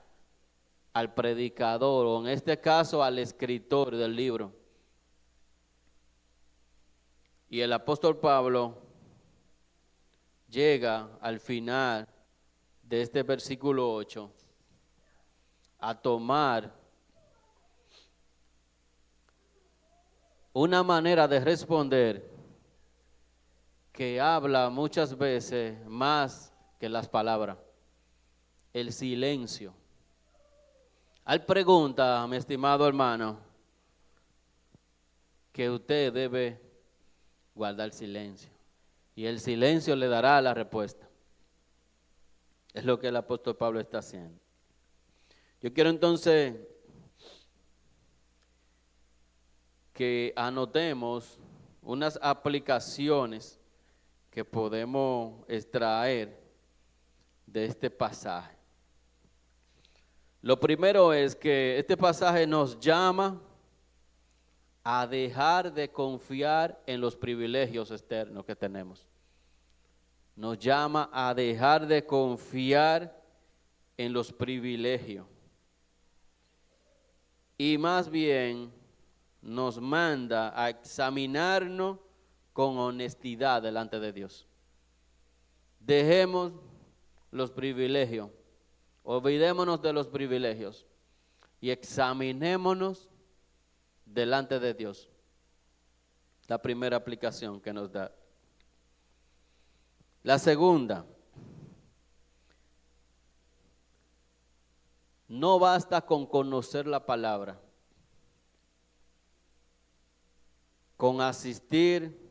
al predicador, o en este caso al escritor del libro. Y el apóstol Pablo llega al final de este versículo 8 a tomar una manera de responder que habla muchas veces más que las palabras, el silencio. Hay pregunta, mi estimado hermano, que usted debe guardar silencio. Y el silencio le dará la respuesta. Es lo que el apóstol Pablo está haciendo. Yo quiero entonces que anotemos unas aplicaciones que podemos extraer de este pasaje. Lo primero es que este pasaje nos llama a dejar de confiar en los privilegios externos que tenemos. Nos llama a dejar de confiar en los privilegios. Y más bien nos manda a examinarnos con honestidad delante de Dios. Dejemos los privilegios, olvidémonos de los privilegios y examinémonos delante de Dios. La primera aplicación que nos da. La segunda, no basta con conocer la palabra, con asistir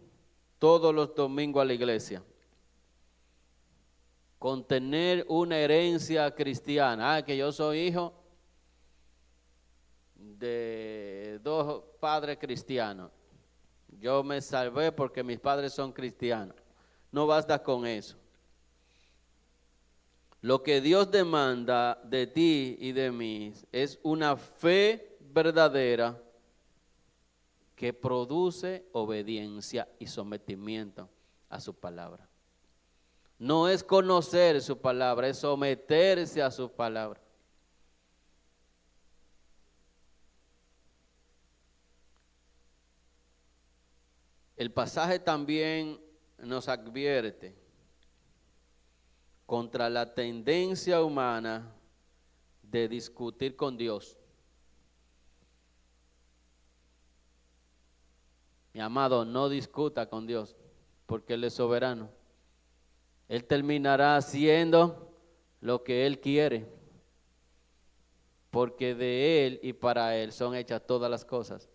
todos los domingos a la iglesia, con tener una herencia cristiana. Que yo soy hijo de 2 padres cristianos. Yo me salvé porque mis padres son cristianos. No basta con eso. Lo que Dios demanda de ti y de mí es una fe verdadera que produce obediencia y sometimiento a su palabra. No es conocer su palabra, es someterse a su palabra. El pasaje también nos advierte contra la tendencia humana de discutir con Dios. Mi amado, no discuta con Dios, porque Él es soberano. Él terminará haciendo lo que Él quiere, porque de Él y para Él son hechas todas las cosas.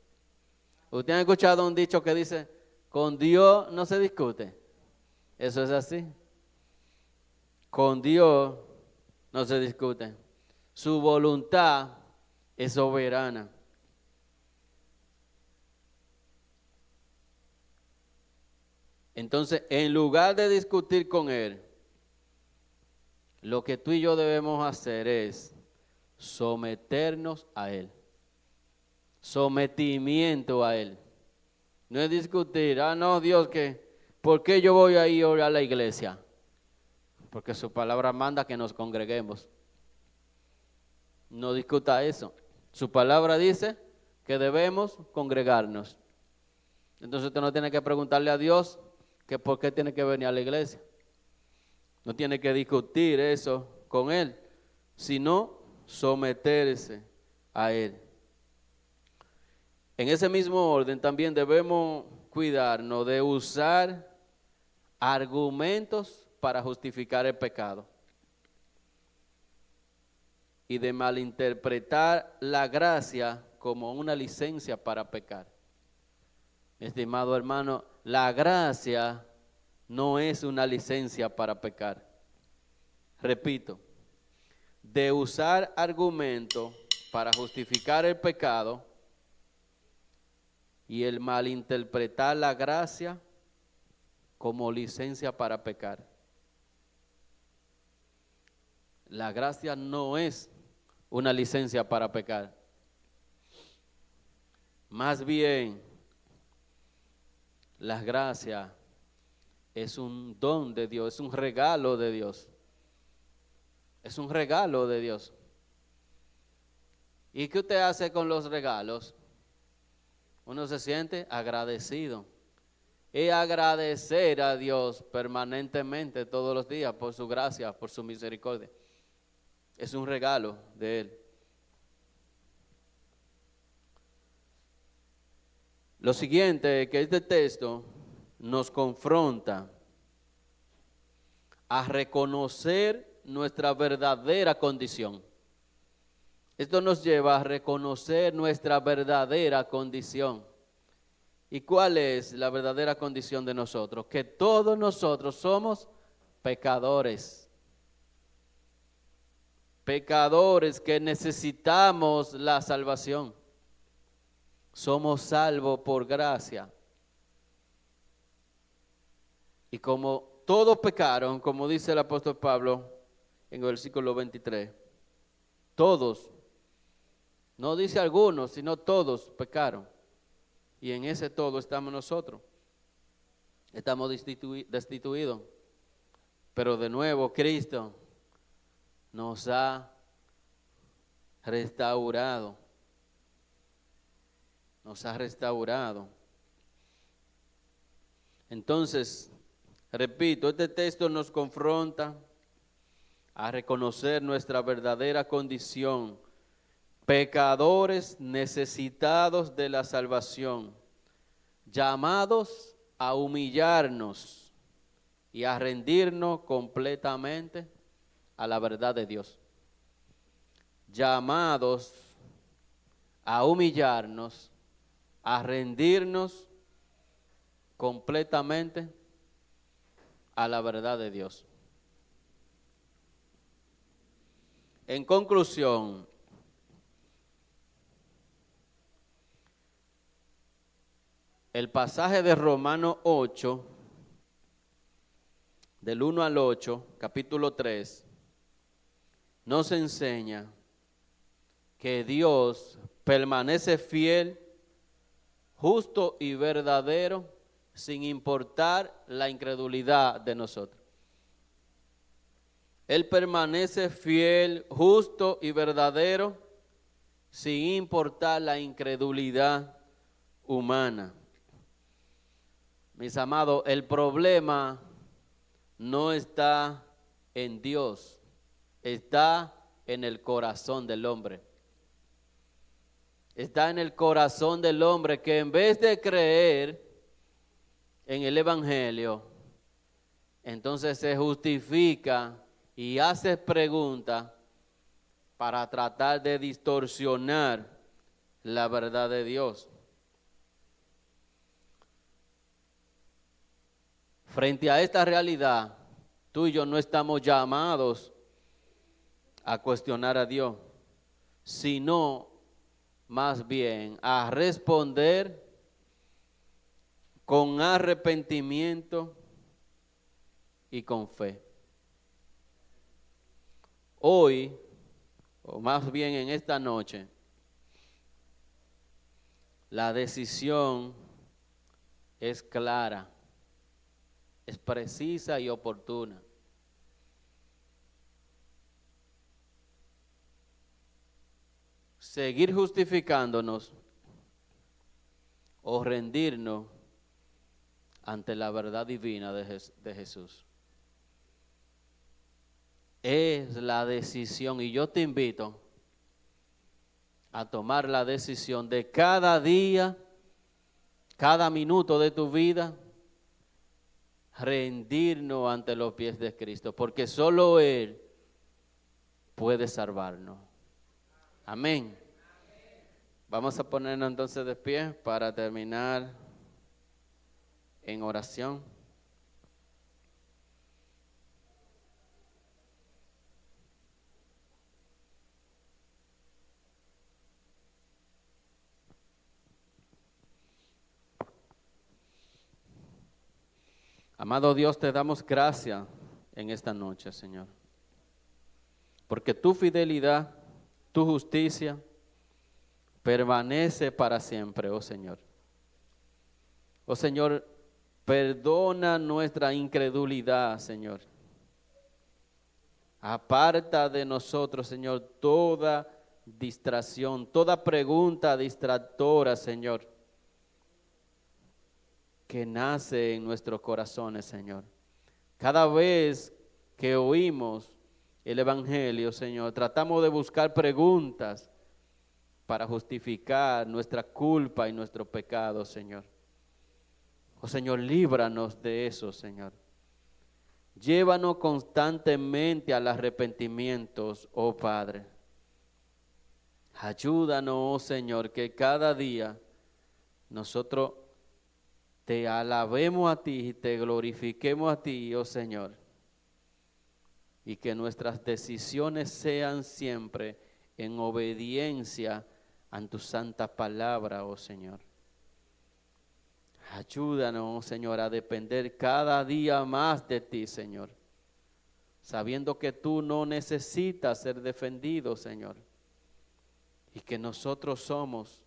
¿Usted ha escuchado un dicho que dice, con Dios no se discute? Eso es así. Con Dios no se discute. Su voluntad es soberana. Entonces, en lugar de discutir con Él, lo que tú y yo debemos hacer es someternos a Él. Sometimiento a Él. No es discutir, no, Dios, ¿por qué yo voy a ir a la iglesia? Porque su palabra manda que nos congreguemos. No discuta eso. Su palabra dice que debemos congregarnos. Entonces usted no tiene que preguntarle a Dios que por qué tiene que venir a la iglesia. No tiene que discutir eso con Él, sino someterse a Él. En ese mismo orden también debemos cuidarnos de usar argumentos para justificar el pecado y de malinterpretar la gracia como una licencia para pecar. Estimado hermano, la gracia no es una licencia para pecar. Repito, de usar argumentos para justificar el pecado y el malinterpretar la gracia como licencia para pecar. La gracia no es una licencia para pecar. Más bien, la gracia es un don de Dios, es un regalo de Dios. Es un regalo de Dios. ¿Y qué usted hace con los regalos? Uno se siente agradecido. Y agradecer a Dios permanentemente todos los días por su gracia, por su misericordia. Es un regalo de Él. Lo siguiente es que este texto nos confronta a reconocer nuestra verdadera condición. Esto nos lleva a reconocer nuestra verdadera condición. ¿Y cuál es la verdadera condición de nosotros? Que todos nosotros somos pecadores. Pecadores que necesitamos la salvación. Somos salvos por gracia. Y como todos pecaron, como dice el apóstol Pablo en el versículo 23, todos, no dice algunos, sino todos pecaron. Y en ese todo estamos nosotros. Estamos destituidos. Pero de nuevo Cristo nos ha restaurado. Nos ha restaurado. Entonces, repito, este texto nos confronta a reconocer nuestra verdadera condición. Pecadores necesitados de la salvación, llamados a humillarnos y a rendirnos completamente a la verdad de Dios. Llamados a humillarnos, a rendirnos completamente a la verdad de Dios. En conclusión, el pasaje de Romanos 8, del 1 al 8, capítulo 3, nos enseña que Dios permanece fiel, justo y verdadero, sin importar la incredulidad de nosotros. Él permanece fiel, justo y verdadero, sin importar la incredulidad humana. Mis amados, el problema no está en Dios, está en el corazón del hombre. Está en el corazón del hombre que en vez de creer en el Evangelio, entonces se justifica y hace preguntas para tratar de distorsionar la verdad de Dios. Frente a esta realidad, tú y yo no estamos llamados a cuestionar a Dios, sino más bien a responder con arrepentimiento y con fe. Hoy, o más bien en esta noche, la decisión es clara, es precisa y oportuna. Seguir justificándonos o rendirnos ante la verdad divina de Jesús. Es la decisión, y yo te invito a tomar la decisión de cada día, cada minuto de tu vida, rendirnos ante los pies de Cristo, porque solo Él puede salvarnos. Amén. Vamos a ponernos entonces de pie para terminar en oración. Amado Dios, te damos gracias en esta noche, Señor, porque tu fidelidad, tu justicia permanece para siempre, oh Señor. Oh Señor, perdona nuestra incredulidad, Señor. Aparta de nosotros, Señor, toda distracción, toda pregunta distractora, Señor, que nace en nuestros corazones, Señor. Cada vez que oímos el Evangelio, Señor, tratamos de buscar preguntas para justificar nuestra culpa y nuestro pecado, Señor. Oh Señor, líbranos de eso, Señor. Llévanos constantemente al arrepentimiento, oh Padre. Ayúdanos, oh Señor, que cada día nosotros te alabemos a ti y te glorifiquemos a ti, oh Señor. Y que nuestras decisiones sean siempre en obediencia a tu santa palabra, oh Señor. Ayúdanos, oh Señor, a depender cada día más de ti, Señor. Sabiendo que tú no necesitas ser defendido, Señor. Y que nosotros somos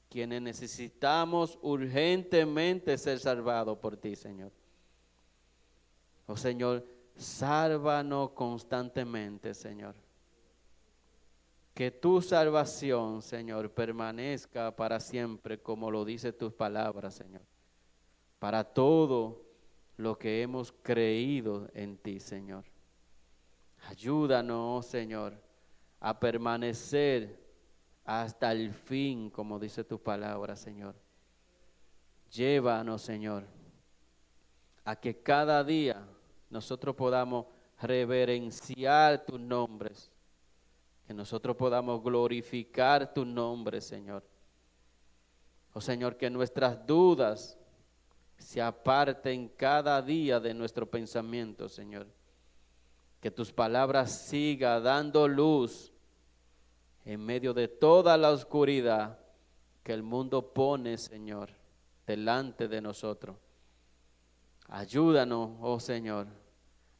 quienes necesitamos urgentemente ser salvados por ti, Señor. Oh Señor, sálvanos constantemente, Señor. Que tu salvación, Señor, permanezca para siempre, como lo dice tus palabras, Señor. Para todo lo que hemos creído en ti, Señor. Ayúdanos, Señor, a permanecer hasta el fin, como dice tu palabra, Señor. Llévanos, Señor, a que cada día nosotros podamos reverenciar tus nombres, que nosotros podamos glorificar tu nombre, Señor. Oh Señor, que nuestras dudas se aparten cada día de nuestro pensamiento, Señor. Que tus palabras sigan dando luz en medio de toda la oscuridad que el mundo pone, Señor, delante de nosotros. Ayúdanos, oh Señor,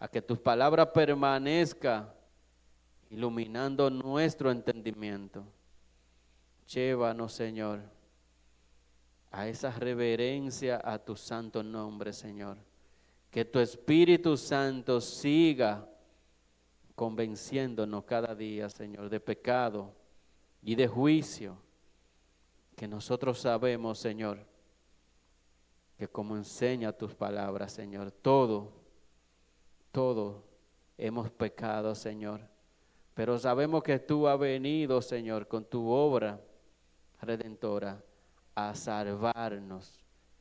a que tus palabras permanezcan iluminando nuestro entendimiento. Llévanos, Señor, a esa reverencia a tu santo nombre, Señor. Que tu Espíritu Santo siga convenciéndonos cada día, Señor, de pecado y de juicio. Que nosotros sabemos, Señor, que como enseña tus palabras, Señor, todo hemos pecado, Señor. Pero sabemos que tú has venido, Señor, con tu obra redentora a salvarnos.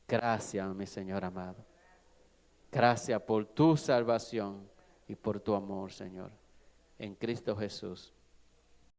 Gracias, mi Señor amado. Gracias por tu salvación y por tu amor, Señor. En Cristo Jesús.